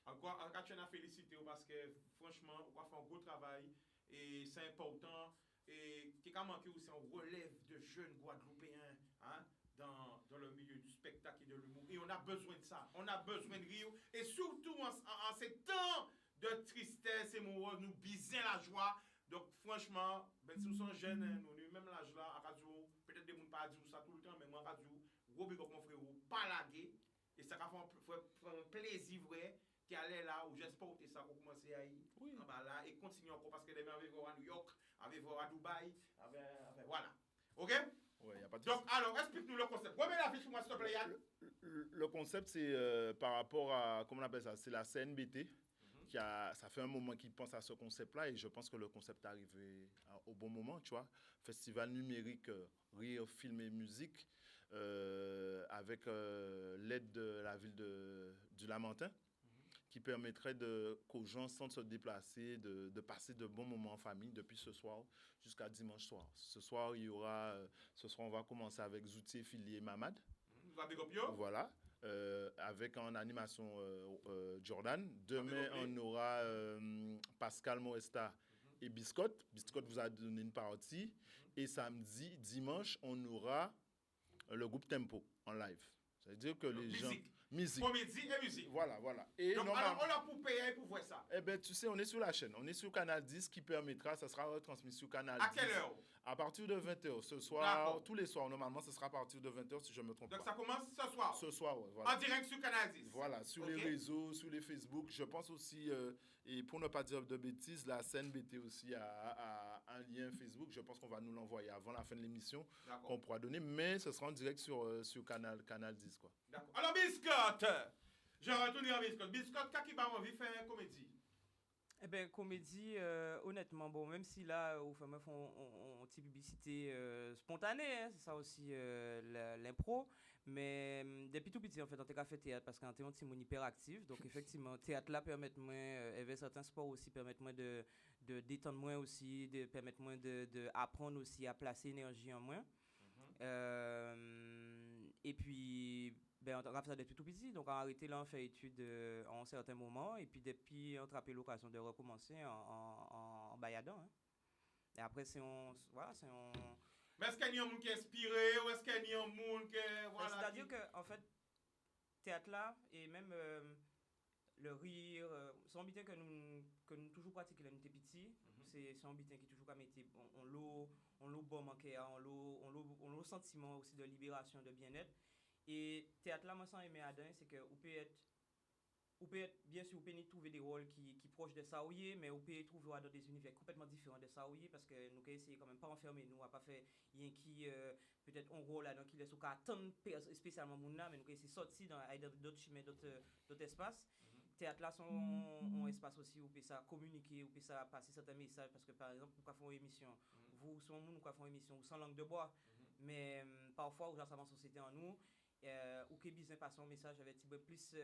Encore, tu as félicité parce que franchement, on a fait un gros travail et c'est important. Et qui a manqué aussi un relève de jeunes Guadeloupéens dans le milieu du spectacle et de l'humour. Et on a besoin de ça. On a besoin de rire. Et surtout en ces temps de tristesse et nous biser la joie. Donc franchement, si nous sommes jeunes, nous même l'âge là, à radio, peut-être des gens ne pas dire ça tout le temps, mais moi, à radio, gros big up mon frère, pas laguer. Et ça va faire un plaisir vrai. Qui allait là où j'espère que ça va commencer à y là et continuer encore parce que demain avec voir à New York, avec voir à Dubaï, voilà. OK? Ouais, y a pas de Donc alors explique-nous le concept. Remets l'affiche pour moi s'il te plaît Yann. Le concept c'est par rapport à comment on appelle ça, c'est la CNBT ça fait un moment qu'ils pensent à ce concept là et je pense que le concept est arrivé au bon moment, tu vois. Festival numérique rire, film et musique avec l'aide de la ville du Lamentin. Qui permettrait qu'aux gens sans se déplacer, de passer de bons moments en famille depuis ce soir jusqu'à dimanche soir. Ce soir, on va commencer avec Zoutier, Fili et Mamad. Voilà. Avec en animation Jordan. Demain, on aura Pascal Moesta et Biscotte. Biscotte vous a donné une partie. Et samedi, dimanche, on aura le groupe Tempo en live. Ça veut dire que les gens... Musique. Comédie et musique. Voilà. Et donc, alors, on a pour payer pour voir ça. Eh bien, tu sais, on est sur la chaîne. On est sur Canal 10 qui permettra, ça sera retransmis sur Canal 10. À quelle heure? À partir de 20h. Ce soir, tous les soirs, normalement, ce sera à partir de 20h si je ne me trompe pas. Donc, ça commence ce soir? Ce soir, oui. Voilà. En direct sur Canal 10? Voilà, sur les réseaux, sur les Facebook. Je pense aussi, et pour ne pas dire de bêtises, la CNBT aussi a un lien Facebook. Je pense qu'on va nous l'envoyer avant la fin de l'émission, qu'on pourra donner. Mais ce sera en direct sur Canal 10, quoi. D'accord. Alors, Biscotte! Je retourne à Biscotte. Biscotte, qu'est-ce qui m'a envie de faire une comédie? Eh bien, comédie, honnêtement, bon, même si là, au fameux font une petite publicité spontanée, hein, c'est ça aussi l'impro, mais depuis tout petit, en fait, on a fait théâtre parce qu'on était un petit monde hyperactif, donc effectivement, théâtre là permet moins, et certains sports aussi permettent moins de détendre moins aussi, de permettre moins d'apprendre aussi à placer énergie en moins. Et puis, ben, on a fait ça depuis tout petit, donc on a arrêté là, on fait études en certains moments, et puis depuis, on a attrapé l'occasion de recommencer en bayadant. Hein. Et après, voilà, c'est un... Mais est-ce qu'il y a un monde qui est inspiré, ou est-ce qu'il y a un monde qui est... Voilà, c'est-à-dire qu'en fait, théâtre là, et même le rire, c'est un bitin que nous toujours pratiquons là, nous étions petits, c'est un bitin qui toujours comme été, on l'a bon manqué, on l'a sentiment aussi de libération, de bien-être. Et théâtre là, moi, sans aimer Adam, c'est que vous pouvez être, bien sûr, vous pouvez trouver des rôles qui proches de Saouye, mais vous pouvez trouver dans des univers complètement différents de Saouye, parce que nous avons essayé quand même pas enfermer, nous n'avons pas fait rien qui, peut-être un rôle là, donc qui laisse au cas attendre spécialement mon là, mais nous avons essayé de sortir dans d'autres chemins, d'autres espaces. Théâtre là, un espace aussi où vous pouvez ça communiquer, où vous pouvez ça passer certains messages, parce que par exemple, nous avons fait une émission, vous, nous avons fait une émission sans langue de bois, mais parfois, nous avons une société en nous. ou que besoin passer un message avec plus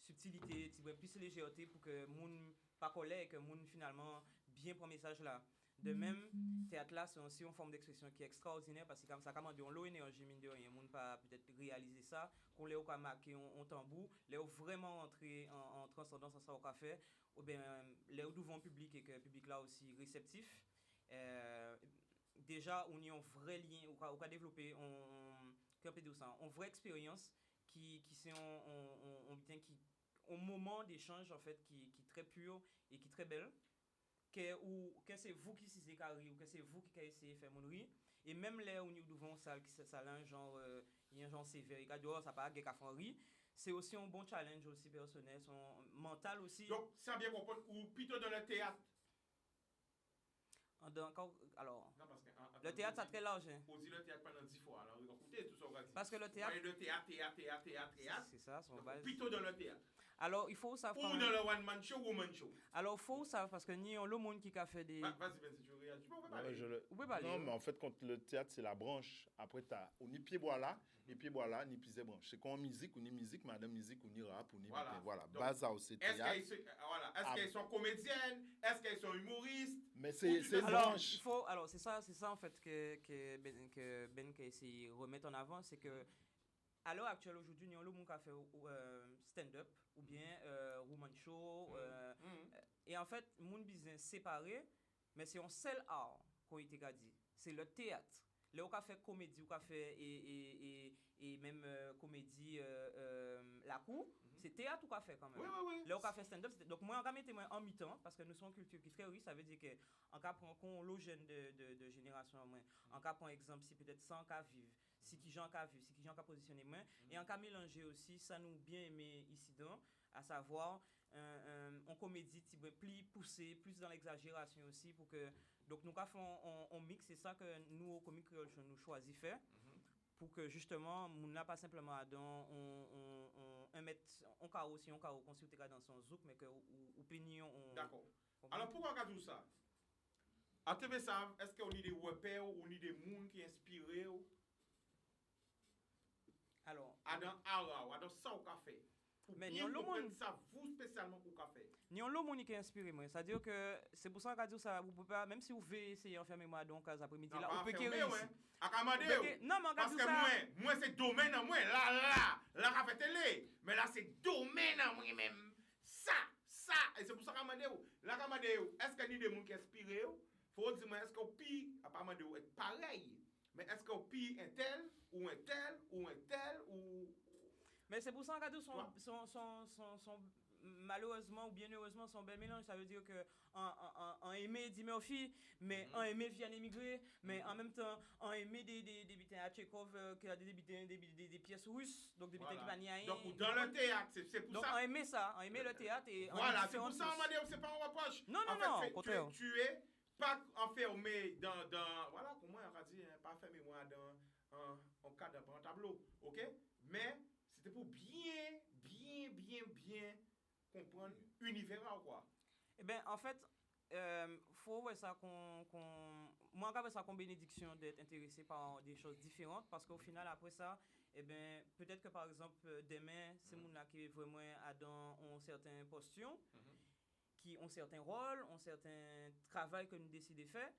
subtilité, plus légèreté pour que moun pas coller et que moun finalement bien prend message là. De même, théâtre là c'est aussi une forme d'expression qui est extraordinaire parce que comme ça commande on l'eau énergie mine de rien, moun pas peut-être réaliser ça, qu'on les a marqué en tambour, les vraiment entrer en transcendance à ça au café ou bien les devant public et que le public là aussi réceptif. Déjà on y a un vrai lien ou développer une vraie expérience qui c'est un moment d'échange en fait qui très pur et qui très belle que c'est vous qui c'est carré ou que c'est vous qui essayez de faire mon riz et même là où nous devons ça un genre il y a un genre sévère et dehors ça pas qu'à faire riz c'est aussi un bon challenge aussi personnel son mental aussi donc ça bien comprendre ou plutôt dans le théâtre alors non, parce que, le théâtre c'est très large hein. On dit le théâtre pendant 10 fois alors écoutez tout ça on va dire parce que le théâtre le théâtre c'est ça son base plutôt dans le théâtre. Alors il faut savoir ou dans le one man show woman show. Alors il faut savoir parce que ni on le monde qui a fait des vas-y Ben si tu réagis tu peux parler. Non mais en fait quand le théâtre c'est la branche après tu as ni pied bois là ni pied bois là ni pisé branche c'est comme musique ou ni musique madame musique ou ni rap ou ni voilà base à aussi théâtre. Est-ce qu'elles sont comédiennes est-ce qu'elles sont humoristes mais c'est alors branche. Il faut alors c'est ça en fait que Ben qui essaie de remettre en avant c'est que à l'heure actuelle aujourd'hui il y a le monde qui a fait stand-up ou bien woman show et en fait mon business séparé mais c'est un seul art qu'on a été dit c'est le théâtre là on a fait comédie on a fait et même comédie la cour c'est théâtre qu'on a fait quand même là on a fait stand-up donc moi on a mis en mi-temps parce que nous sommes une culture qui est très riche ça veut dire que en cas prend le jeune de génération moins en cas par exemple si peut-être 100 cas vivent si qui gens qu'a vu si qui gens qu'a positionné moins et en cas mélanger aussi ça nous bien aimé ici dedans à savoir en comédie plus poussé plus dans l'exagération aussi pour que donc nous on mix c'est ça que nous au Comic Creole nous choisi faire pour que justement on n'a pas simplement on met on carreau si on carreau consulter dans son zouk mais que ou pignon d'accord alors pourquoi on a tout ça à TV ça est-ce qu'on a des repères ou on a des monde qui inspiré alors dans ça au café mais ni on le monde ça vous spécialement au café ni on le monde qui inspiré moi c'est à dire que c'est pour ça qu'on dit ça vous pouvez pas même si vous voulez essayer enfermer moi donc après-midi là on peut qu'il réussisse non mais parce que moi c'est domaine en moi là café télé mais là c'est domaine en moi même ça et c'est pour ça qu'on m'a dit là qu'on m'a dit est-ce qu'il y a des gens qui inspiré faut dire moi est-ce qu'on pire apparemment de être pareil mais est-ce qu'on pire un tel ou un tel ou un tel ou mais c'est pour ça que son malheureusement ou bien heureusement son bel mélange ça veut dire que en aimer Eddie Murphy mais en aimer Vianney Émigré mais en même temps en aimer des butins à Tchekhov qui a des pièces russes donc des butins qui vanillent donc dans le théâtre c'est pour donc ça en aimer ça en aimer le théâtre et voilà c'est pour ça on m'a dit c'est pas un reproche non au contraire tu es pas enfermé dans voilà comment on va dire pas enfermé moi dans en cadre dans un tableau OK mais c'était pour bien comprendre l'univers quoi. Eh bien, en fait, faut voir ça moi, j'avais ça comme bénédiction d'être intéressé par des choses différentes parce qu'au final, après ça, eh bien, peut-être que par exemple, demain, c'est mon là qui est vraiment dans une certaine posture, qui ont certains rôles, ont certains travail que nous décidons de faire.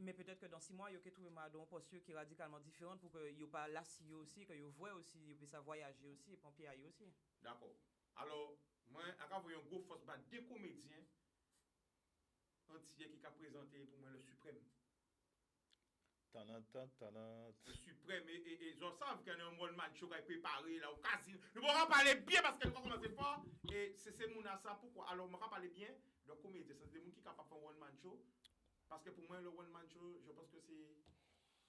Mais peut-être que dans 6 mois, il y a trouvé une posture qui est radicalement différente pour que il n'y ait pas l'assis aussi, que vous voyez aussi, il puisse voyager aussi et pompier aussi. D'accord. Alors, moi, quand vous avez un gros force, des comédiens entiers qui ont présenté pour moi le suprême. Le suprême, et ils savent qu'il y a un one man show qui est préparé là au casino. Nous allons parler bien parce que nous commençons fort. Et c'est mon ça pourquoi. Alors, on va parler bien de comédien. C'est des gens qui sont capables de faire un one man show. Parce que pour moi, le one man show, je pense que c'est.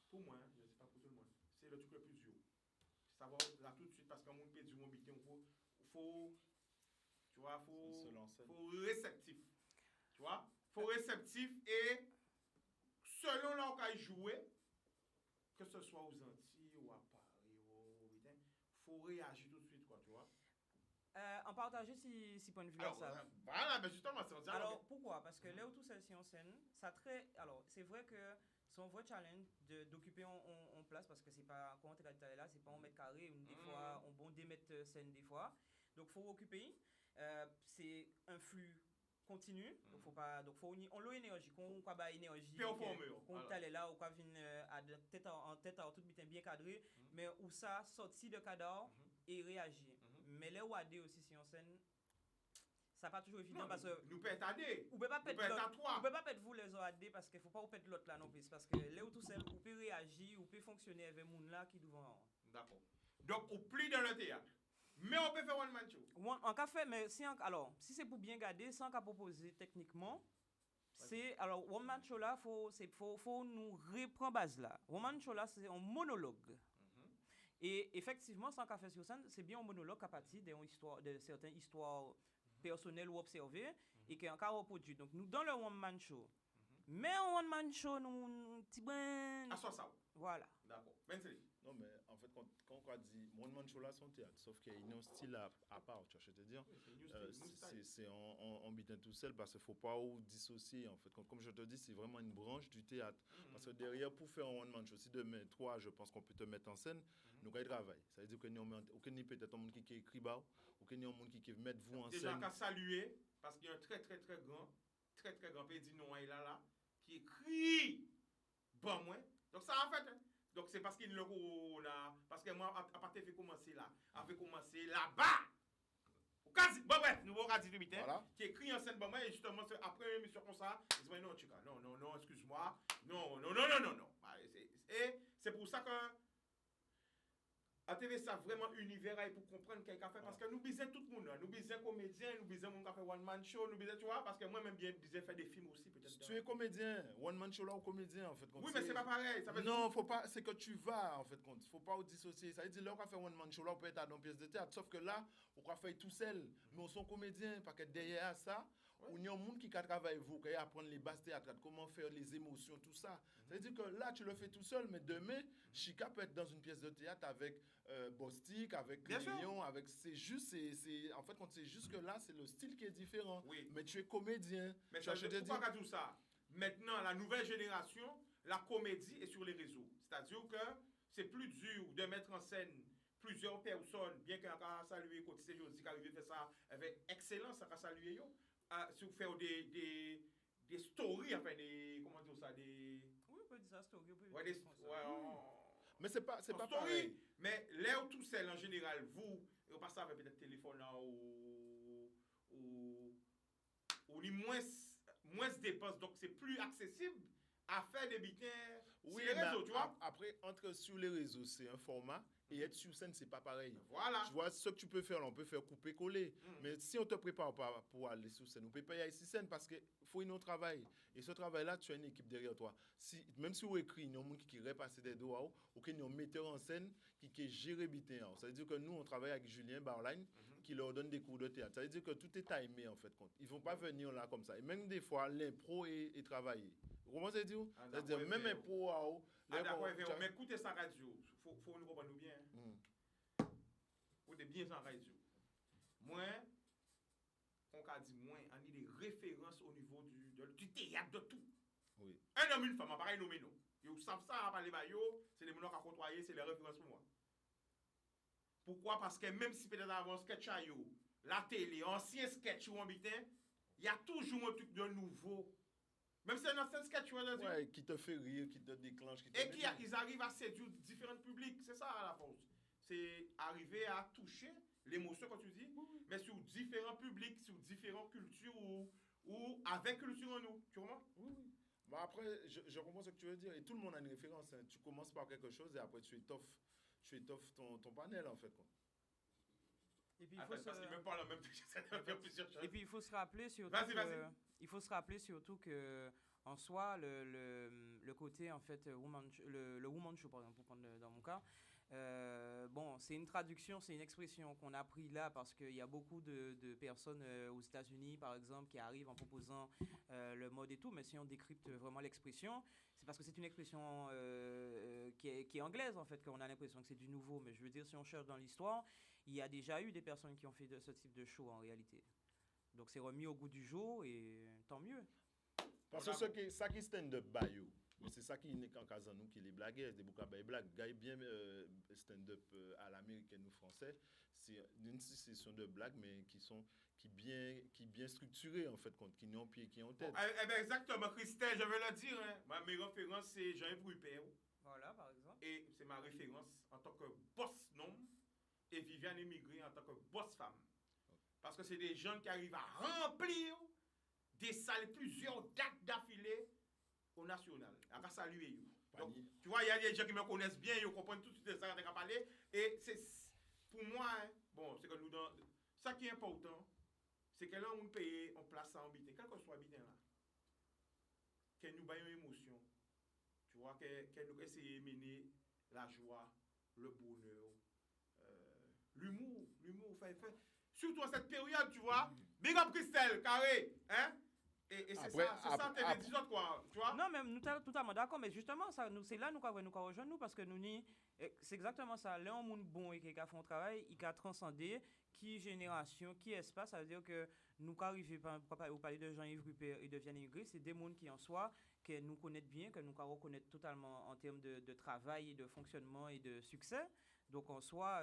Pour moi, je ne sais pas pour tout le monde, c'est le truc le plus dur. Ça va là tout de suite parce qu'un monde peut dire mobilité, faut. Tu vois, faut réceptif. Tu vois, faut réceptif et selon là où il jouer, que ce soit aux Antilles ou à Paris, faut réagir tout de suite, quoi, tu vois. En partager si point de vue Alors, ça. voilà, mais justement, c'est un dialogue. Alors, pourquoi? Parce que là où tout celle-ci en scène, ça très. Alors, c'est vrai que c'est un vrai challenge d'occuper en place parce que c'est pas. Quand on est là, c'est pas 1 mètre carré, des fois, on bon 2 mètres scène des fois. Donc, faut occuper. C'est un flux continu. Donc, faut pas. Donc, faut on l'eau énergie. Qu'on quoi ba énergie. Qu'on t'allait là, ou quoi vient à tête en tout bien cadré. Mais où ça sorti de cadre et réagir. Mais là où AD aussi, si en scène. Ça pas toujours évident parce que nous peut être AD. Ou peut pas peut être à 3. Ou peut pas être vous les AD parce qu'il faut pas perdre l'autre là non plus parce que là où tout seul ou peut réagir ou peut fonctionner avec moun là qui devant. D'accord. Donc ou plus dans le théâtre. Mais on peut faire one man show. En café mais alors si c'est pour bien garder sans qu'à proposer techniquement c'est alors one man show là faut nous reprendre base là. One man show là c'est un monologue. Et effectivement sans café sur scène c'est bien un monologue à partir de certaines histoires personnel ou observé et qui est encore reproduit. Donc nous dans le one man show. Mais en one man show nous petit ben à ça. Voilà. D'accord. Non mais en fait quand on dit one man show là son théâtre sauf qu'il y a un style à part, tu vois, je te dire. C'est en bitin tout seul parce qu'il faut pas dissocier en fait comme je te dis c'est vraiment une branche du théâtre parce que derrière pour faire un one man show si demain toi je pense qu'on peut te mettre en scène nous allons travailler. Ça veut dire que nous peut-être un monde qui écrit bas ou que nous un monde qui mettre vous en scène. Déjà qu'à saluer parce qu'il y a un très grand pays non là qui écrit bon moi. Donc ça en fait donc c'est parce qu'il le là parce que moi à partir fait commencer là, a fait commencer là-bas. Quasi bon bref, nous va dire vite qui écrit en scène bon moi et justement après une émission comme ça, il dit non Chica, non, excuse-moi. Non. C'est pour ça que à TV ça vraiment univers pour comprendre qu'est-ce qu'a fait parce que nous besoin tout le monde, nous besoin comédien, nous besoin monde qui fait one man show, nous besoin tu vois parce que moi même bien besoin faire des films aussi peut-être. Tu es comédien, one man show là ou comédien en fait Oui mais c'est pas pareil, ça veut non, faut pas c'est que tu vas en fait compte, faut pas dissocier. Ça veut dire là on va faire one man show là on peut être dans une pièce de théâtre sauf que là on va faire tout seul, mais on sont comédien parce que derrière ça on y a un monde qui travaille vous qui apprendre les bases théâtrales, comment faire les émotions tout ça. Ça veut dire que là tu le fais tout seul mais demain Chica peut être dans une pièce de théâtre avec Bostik, avec Léon, avec c'est juste c'est en fait quand c'est juste que là c'est le style qui est différent. Oui. Mais tu es comédien. Mais je te dis pas tout ça. Maintenant la nouvelle génération, la comédie est sur les réseaux. C'est-à-dire que c'est plus dur de mettre en scène plusieurs personnes, bien qu'on a salué côté Josi qui arrive faire ça avec excellence, ça saluer yo, sur faire des stories enfin des comment dire ça des oui, on peut dire ça story, mais c'est pas pareil. Mais là où tout seul en général, vous passez avec peut-être téléphone là ou les moins dépenses, donc c'est plus accessible à faire des bitins sur les réseaux, tu vois. Après, entre sur les réseaux, c'est un format. Et être sur scène, c'est pas pareil. Voilà. Tu vois, ce que tu peux faire, là, on peut faire couper-coller. Mais si on te prépare pas pour aller sur scène, on peut pas y aller sur scène parce qu'il faut un autre travail. Et ce travail-là, tu as une équipe derrière toi. Même si on écrit, il y a un monde qui repasse des doigts, ou qu'il y a un metteur en scène qui gère bitin. Ça veut dire que nous, on travaille avec Julien Barline, qui leur donne des cours de théâtre. Ça veut dire que tout est timé, en fait. Ils vont pas venir là comme ça. Et même des fois, l'impro est travaillé. Comment ça dire? C'est-à-dire, même impro, d'accord, mais écoutez ça radio. Faut nous comprendre bien. Vous êtes bien en radio. Moi, on a dit moi, on a des références au niveau du théâtre de tout. Oui. Un homme, une femme, pareil nommé nous. Ils savent ça, à parler de c'est les gens qui ont côtoyé, c'est les références pour moi. Pourquoi? Parce que même si peut-être avant sketch à yo, la télé, ancien sketch ou en bitin, il y a toujours un truc de nouveau. Même si c'est un ancien sketch, qui te fait rire, qui te déclenche. Ils arrivent à séduire différents publics. C'est ça la force. C'est arriver à toucher l'émotion, quand tu dis, mais sur différents publics, sur différentes cultures ou avec culture en nous. Tu comprends? Oui. Bah après, je comprends ce que tu veux dire. Et tout le monde a une référence. Hein. Tu commences par quelque chose et après tu étoffes ton panel, en fait. Quoi. Et puis, il faut se rappeler surtout il faut se rappeler surtout que en soi le côté en fait le woman show par exemple pour prendre dans mon cas bon c'est une traduction, c'est une expression qu'on a pris là parce qu'il y a beaucoup de personnes aux États-Unis par exemple qui arrivent en proposant le mode et tout, mais si on décrypte vraiment l'expression, c'est parce que c'est une expression qui est anglaise en fait qu'on a l'impression que c'est du nouveau, mais je veux dire si on cherche dans l'histoire, il y a déjà eu des personnes qui ont fait ce type de show en réalité. Donc c'est remis au goût du jour et tant mieux. Parce que ça qui stand-up bayo, mais c'est ça qui n'est qu'en cas nous qui les blagueurs, des boucas bail blagues, gars bien stand-up à l'américaine ou français, c'est une session de blagues mais qui bien structurées en fait, qui n'ont pied qui ont tête. Eh bien exactement, Christelle, je vais le dire, hein. Mes références c'est Jean-Yves Rupert. Voilà par exemple. Et c'est ma référence en tant que boss non et Viviane Émigré en tant que boss femme. Parce que c'est des gens qui arrivent à remplir des salles, plusieurs dates d'affilée au national. On va saluer. Donc, tu vois, il y a des gens qui me connaissent bien, ils comprennent tout ce que ça va parler. Et c'est pour moi, hein, bon, c'est que nous, ça qui est important, c'est que là, on paye, on place ça en bitin, quel que soit le bitin là, que nous baillons une émotion. Tu vois, que nous essayons de mener la joie, le bonheur, l'humour, fait. Surtout en cette période, tu vois. Big up Christelle, carré, hein? Et c'est ça, t'es des autres, quoi, tu vois? Non, mais nous sommes totalement d'accord, mais justement, c'est là nous avons rejoindre nous, parce que nous, c'est exactement ça. Là, on monde bon et qui a fait un travail, il a transcendé, qui génération, qui espace, ça veut dire que nous arrivons, au parler de Jean-Yves Rupert et de Vianney Migré, c'est des mondes qui en soi, que nous connaissons bien, que nous reconnaissons totalement en termes de travail et de fonctionnement et de succès. Donc en soi,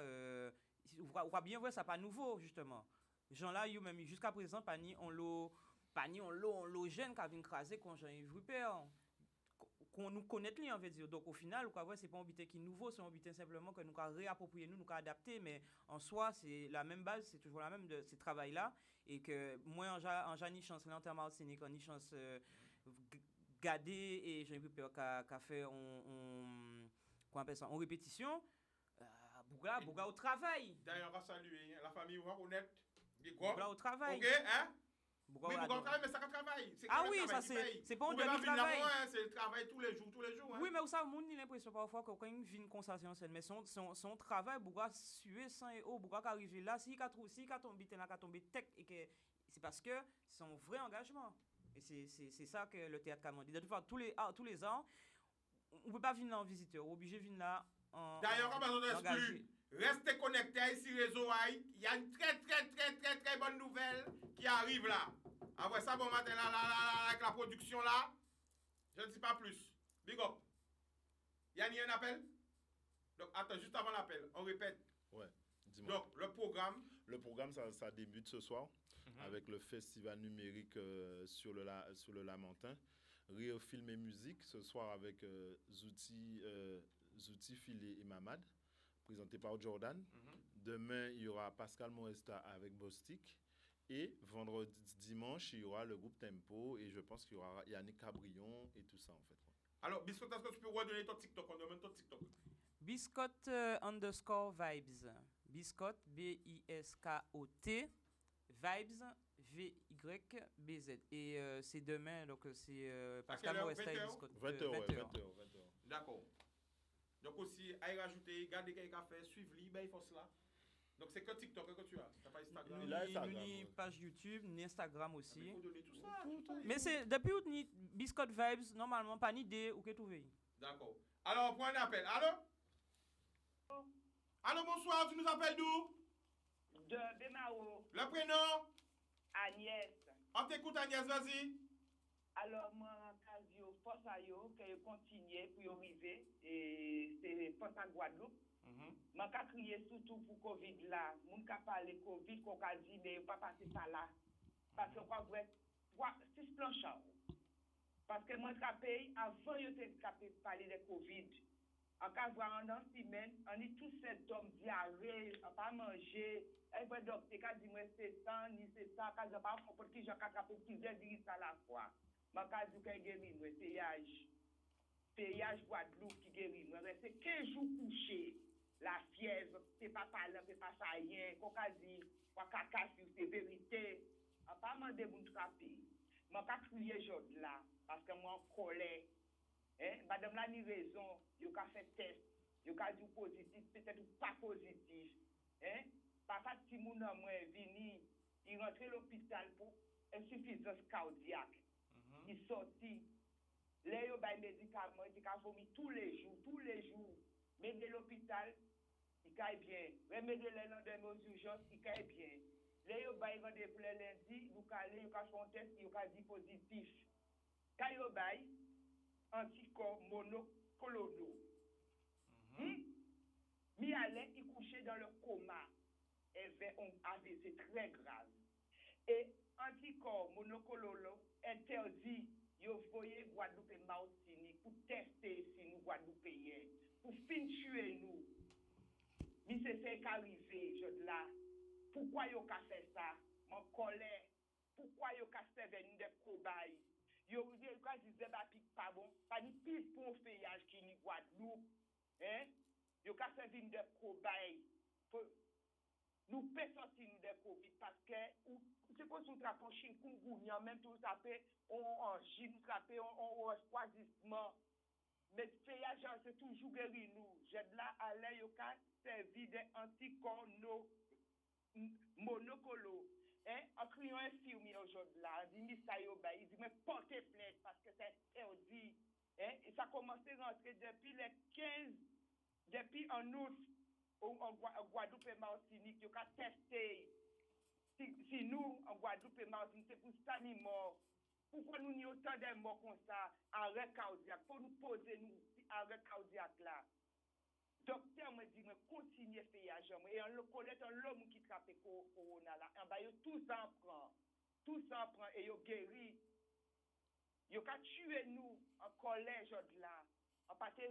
on va bien voir ça pas nouveau, justement. Jean-là, même jusqu'à présent, on l'a jeune qui a vu écraser quand Jean-Yves Rupert. Qu'on nous connaît, on veut dire. Donc au final, c'est pas un butin qui est nouveau, c'est un butin simplement que nous avons réapproprié, nous avons adapté, mais en soi, c'est la même base, c'est toujours la même de ce travail-là. Et que moi, en j'ai chance, là, en termes Martinique, on a chance garder et Jean-Yves Rupert qui a fait en répétition. Bouga au travail. D'ailleurs, on va saluer la famille, on va connaître. Bouga au travail. Ok, hein? Oui, Bouga au travail, mais ça va travail. Ah oui, ça c'est pas un demi-travail. C'est le travail tous les jours. Hein. Oui, mais ça, on a l'impression parfois que quand il vient une concession, mais son travail, Bouga suer sans et eau, Bouga qui arrive là, s'il a tombé tech, et que c'est parce que c'est un vrai engagement. Et c'est ça que le théâtre a demandé. De toute façon, tous les ans, on ne peut pas venir là en visiteur, on est obligé de venir là en. D'ailleurs, comme on exclut, restez connectés ici, réseau AI. Il y a une très bonne nouvelle qui arrive là. Après ça, bon matin, là, avec la production là, je ne dis pas plus. Big up. Il y a un appel? Donc, attends, juste avant l'appel, on répète. Ouais, dis-moi. Donc, le programme. Le programme, ça débute ce soir avec le festival numérique sur le Lamentin. Rire, film et musique, ce soir avec Zouti, Filet et Mamad, présenté par Jordan. Demain, il y aura Pascal Moresta avec Bostik. Et dimanche, il y aura le groupe Tempo et je pense qu'il y aura Yannick Cabrion et tout ça en fait. Alors, Biscotte, est-ce que tu peux redonner ton TikTok? On demande ton TikTok. Biscotte _vibes. Biscotte, B-I-S-K-O-T. Vibes, V-Y-B-Z. Et c'est demain, donc c'est Pascal Moresta et Biscotte. 20h. D'accord. Donc aussi, à y rajouter, garder quelqu'un fait, suivre lui, il faut cela. Donc c'est que TikTok que tu as. T'as pas Instagram. Ni page YouTube, ni Instagram aussi. Il faut donner tout ça. Mais c'est depuis où ni Biscotte Vibes, normalement, pas ni idée ou que tu veux. D'accord. Alors, on prend un appel. Allô? Allô, bonsoir, tu nous appelles d'où? De Bemao. Le prénom? Agnès. On t'écoute, Agnès, vas-y. Alors, moi, Casio, force à yo, que je continue pour y arriver. Et c'est force à Guadeloupe. Je vais crier surtout pour Covid là. Je vais parler Covid, qu'on a dit, mais pas passer ça là. Parce que quoi, vous êtes 6 planchons. Parce que moi, je paye avant de parler de Covid. En cas de en semaine, on est tous symptômes diarrhée, on pas manger. Et le docteur a dit, moi, c'est ça, ni c'est ça, quand je parle, pour qui j'ai attrapé plusieurs virus à la fois. Je vais dire qu'il guérit, moi, péage Guadeloupe qui guérit. Moi, c'est 15 jours couché. La fièvre, c'est pas parlant, c'est pas ça rien. Qu'on a dit, qu'on a cassé, c'est vérité. On pas demandé de me frapper. Je ne vais pas crier aujourd'hui là, parce que moi, en colère. Madame la ni raison, il a fait test, il a dit positif, peut-être pas positif. Papa si mon homme est venu, il rentre à l'hôpital pour insuffisance cardiaque. Il sortit. Là, il a des médicaments, il a vomi tous les jours. Mais de l'hôpital, il caille bien. Remettez les noms de nos urgences, qui caille bien. Les yo bail rendez-vous le lundi, nous calé, yo ka fait un test, yo ka dit positif. Quand yo bail anticorps monoclonaux. Mi allait y coucher dans le coma. Avait un AVC très grave. Et anticorps monoclonaux interdit yo voyez Guadeloupe et Martinique pour tester si nous Guadeloupéens, pour fin tuer nous. Mais c'est ce qui arrivé, je là. Pourquoi yo ka fait ça? En colère. Pourquoi yo ka servi nous des cobayes? Yo ka dit débat pas bon, pas ni pile pour un feuillage qui ni Guadeloupe. Hein? Yo ka servi nous des cobayes. Nous pouvons sortir nous des Covid parce que c'est quoi nous trappons Chine, Koungounia, même tout ça fait en Chine, nous trappons en refroidissement. Mais feuillage c'est toujours guéri nous. J'ai de là à l'air yo ka servi des anticorps monoclonaux. Hein, en criant infirmier aujourd'hui là, il dit ça yo ba, il dit mais portez plainte parce que c'est interdit. Hein, et ça a commencé à rentrer depuis les 15 depuis en août en Guadeloupe et Martinique, yo ka testé. Si nous en Guadeloupe et Martinique c'est pour ça ni mort. Pourquoi nous n'y autant de morts comme ça, arrêt cardiaque, pour nous poser nous arrêt cardiaque là. Docteur me dit, mais continuez à faire et on le connaît l'homme qui trappe corona là. En bas, tout s'en prend et yo guéri. Yo ka tuer nous en collège là. En partie,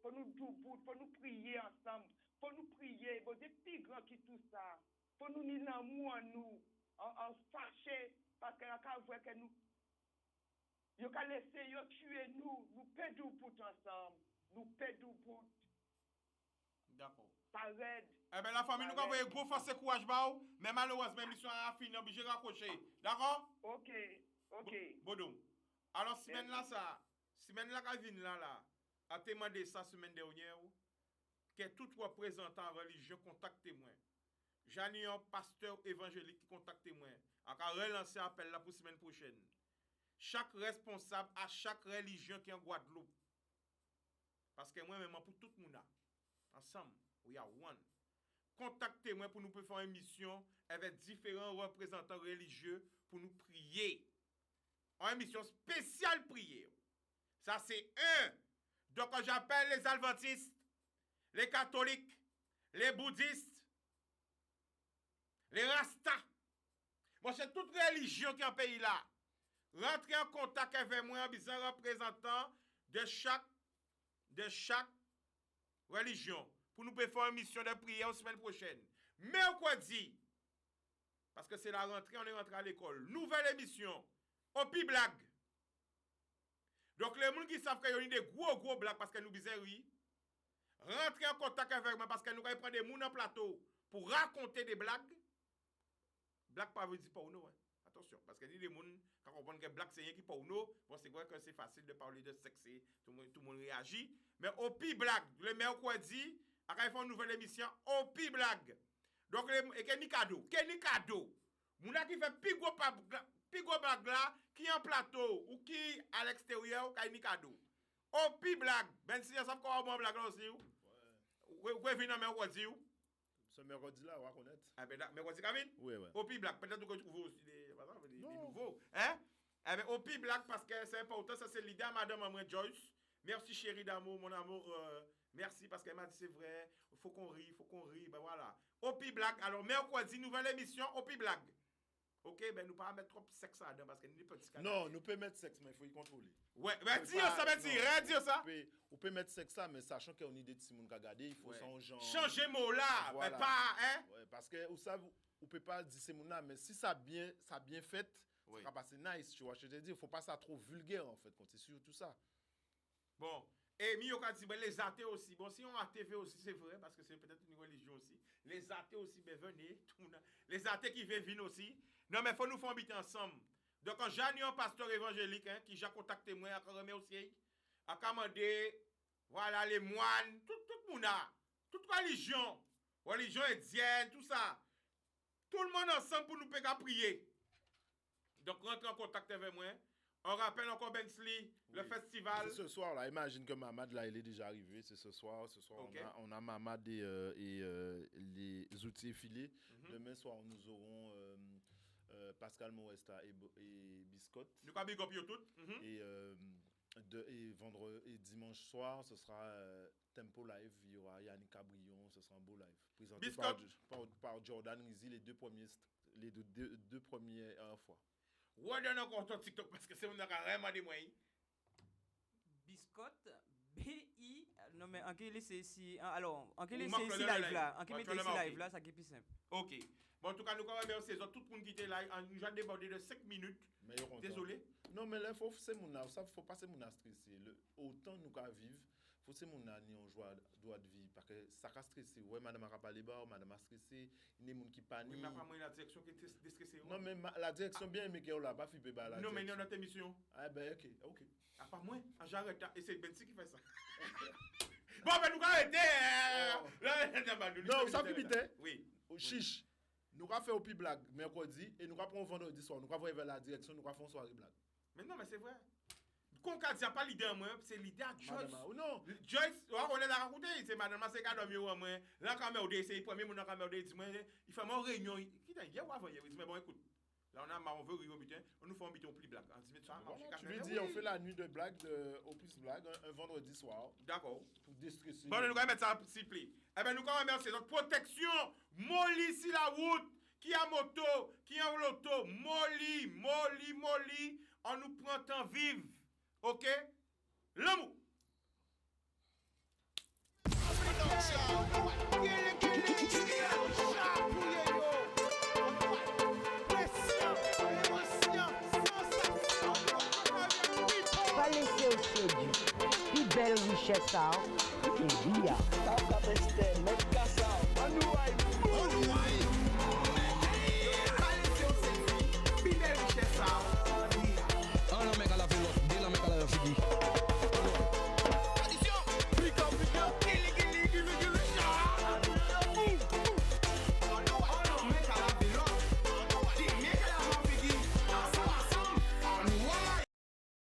faut nous doubout, faut nous prier ensemble, faut nous prier, bon, des petits grands qui tout ça. Faut nous ni l'amour en nous, en fâché, parce que la cas voit que nous, yo ka laisser yo tuer nous pédou pour ensemble. Nous pédou pour. D'accord. Pas raide. Eh bien, la famille, nous avons un gros force et courage, mais malheureusement, l'émission a fini, obligé de raccrocher. D'accord? Ok. Bodom. Alors, semaine là, qui vient là, a demandé ça semaine dernière, que tout représentant religieux contacte moi. J'en ai un pasteur évangélique qui contacte moi. A relancer appel là pour semaine prochaine. Chaque responsable à chaque religion qui est en Guadeloupe. Parce que moi-même, pour tout le monde, ensemble, we are one. Contactez-moi pour nous faire une émission avec différents représentants religieux pour nous prier. Une émission spéciale prière. Ça, c'est un. Donc, j'appelle les adventistes, les catholiques, les bouddhistes, les rastas. Moi, c'est toute religion qui est en pays là. Rentrez en contact avec moi en disant représentant de chaque religion pour nous faire une mission de prière la semaine prochaine. Mercredi, parce que c'est la rentrée, on est rentré à l'école. Nouvelle émission, Opi Blague. Donc, les gens qui savent qu'il y a des gros blagues parce que nous disons oui, rentrez en contact avec moi parce que nous allons prendre des gens en plateau pour raconter des blagues. Blague pas veut dire pour nous. Hein. Attention, parce que les gens, quand on comprend que blague c'est rien qui pour nous, bon, c'est vrai que c'est facile de parler de sexe, tout le monde réagit. Mais Opi Blague, le mercredi, on va faire une nouvelle émission, Opi Blague. Donc, et Kenny Cadeau, moun qui fait pigo blague là, qui est en plateau ou qui à l'extérieur, Kenny Cadeau. Opi Blague, ben si vous savez comment on blague là aussi, vous pouvez venir mercredi. Ce mercredi là, on va connaître. Ah ben mercredi Kavin? Oui. Opi Blague, peut-être que vous trouvez aussi des nouveaux. Hein? Eh bien, Opi Blague, parce que c'est important, ça c'est l'idée à Madame Amoué Joyce. Merci chérie d'amour, mon amour. Merci parce qu'elle m'a dit c'est vrai, il faut qu'on rit, ben voilà. Opi Blague, alors mercredi, nouvelle émission, Opi Blague. Ok, ben nous pas mettre trop sexe là-dedans parce que nous pas petits. Non, nous pouvons mettre sexe, mais il faut y contrôler. Ouais, ben dis ça. On peut mettre sexe ça, mais sachant qu'on a des petits monde à garder, il faut changer mot là, voilà. Mais pas, hein? Ouais, parce que vous savez, on peut pas dire ces mots là, mais si ça bien fait, ça va passer nice, tu vois. Je te dis, il faut pas ça trop vulgaire en fait, quand c'est sur tout ça. Bon. Et Mioka dit, ben, les athées aussi. Bon, si on a TV aussi, c'est vrai, parce que c'est peut-être une religion aussi. Les athées aussi, ben venez. Les athées qui viennent aussi. Non, mais il faut nous faire habiter ensemble. Donc, quand j'ai un pasteur évangélique hein, qui j'ai contacté moi, à remercier, à commander, voilà, les moines, tout le monde, toute religion indienne, tout ça. Tout le monde ensemble pour nous prier. Donc, rentrez en contact avec moi. On rappelle encore Bensley, le festival. C'est ce soir, là. Imagine que Mamad, là, il est déjà arrivé. C'est ce soir. Ce soir, Okay. on a Mamad et les outils filés. Demain soir, nous aurons Pascal Moesta et Biscotte. Nous avons big up yo tout. Et dimanche soir, ce sera Tempo Live. Il y aura Yannick Cabrion. Ce sera un beau live. Présenté par Jordan Rizzi les deux premières fois. Ouais, donne encore ton TikTok parce que c'est on a vraiment des moyens. Biscotte, B-I. Non, mais en quel laisser ici. Alors, en quel laisser ici live là. En quel mettre ici live là, ça qui est plus simple. Ok. Bon, en tout cas, nous avons remercié tout le monde qui était là. Nous avons débordé de 5 minutes. Désolé. Non, mais là, il faut pas se stresser. Autant nous qu'à vivre. Faut que mon année on joue droit de vie parce que ça a stressé. Ouais, madame a parlé bas, madame a stressé, il y a des gens qui paniquent. Oui, mais pas moi la direction qui est déstressée. Non, mais la direction bien mais qu'elle a pas fait bas la. Non, mais il y a notre émission. Ah ben OK. À part moi, j'arrête et c'est Bensi qui fait ça. Bon, ben nous arrêter. Non, ça fait vite. Oui. Chiche. Nous avons fait au pi blague mercredi et nous avons pris vendredi soir. Nous avons vers la direction, nous avons fait une soirée blague. Mais non, mais c'est vrai. Qu'on ne dit pas l'idée à moi, c'est l'idée à Joyce. Non. Joyce, on l'a raconté, c'est madame, c'est qu'à dormir à moi. Là, quand on c'est le premier, mon caméra, il dit, il fait mon réunion. Qui t'a dit, avant, il dit, mais bon, écoute. Là, on veut rire au butin, on nous fait un butin plus blague. Tu lui dis, on fait la nuit de blague au plus blague, un vendredi soir. D'accord. Pour déstresser. Bon, nous allons mettre ça s'il plaît. Eh bien, nous allons remercier notre protection. Molly sur la route. Qui a moto, qui a l'auto. Molly. On nous prend temps vivre. OK? L'amour. Pas laisser au séduit. Plus belle richesse, ça. C'est bien.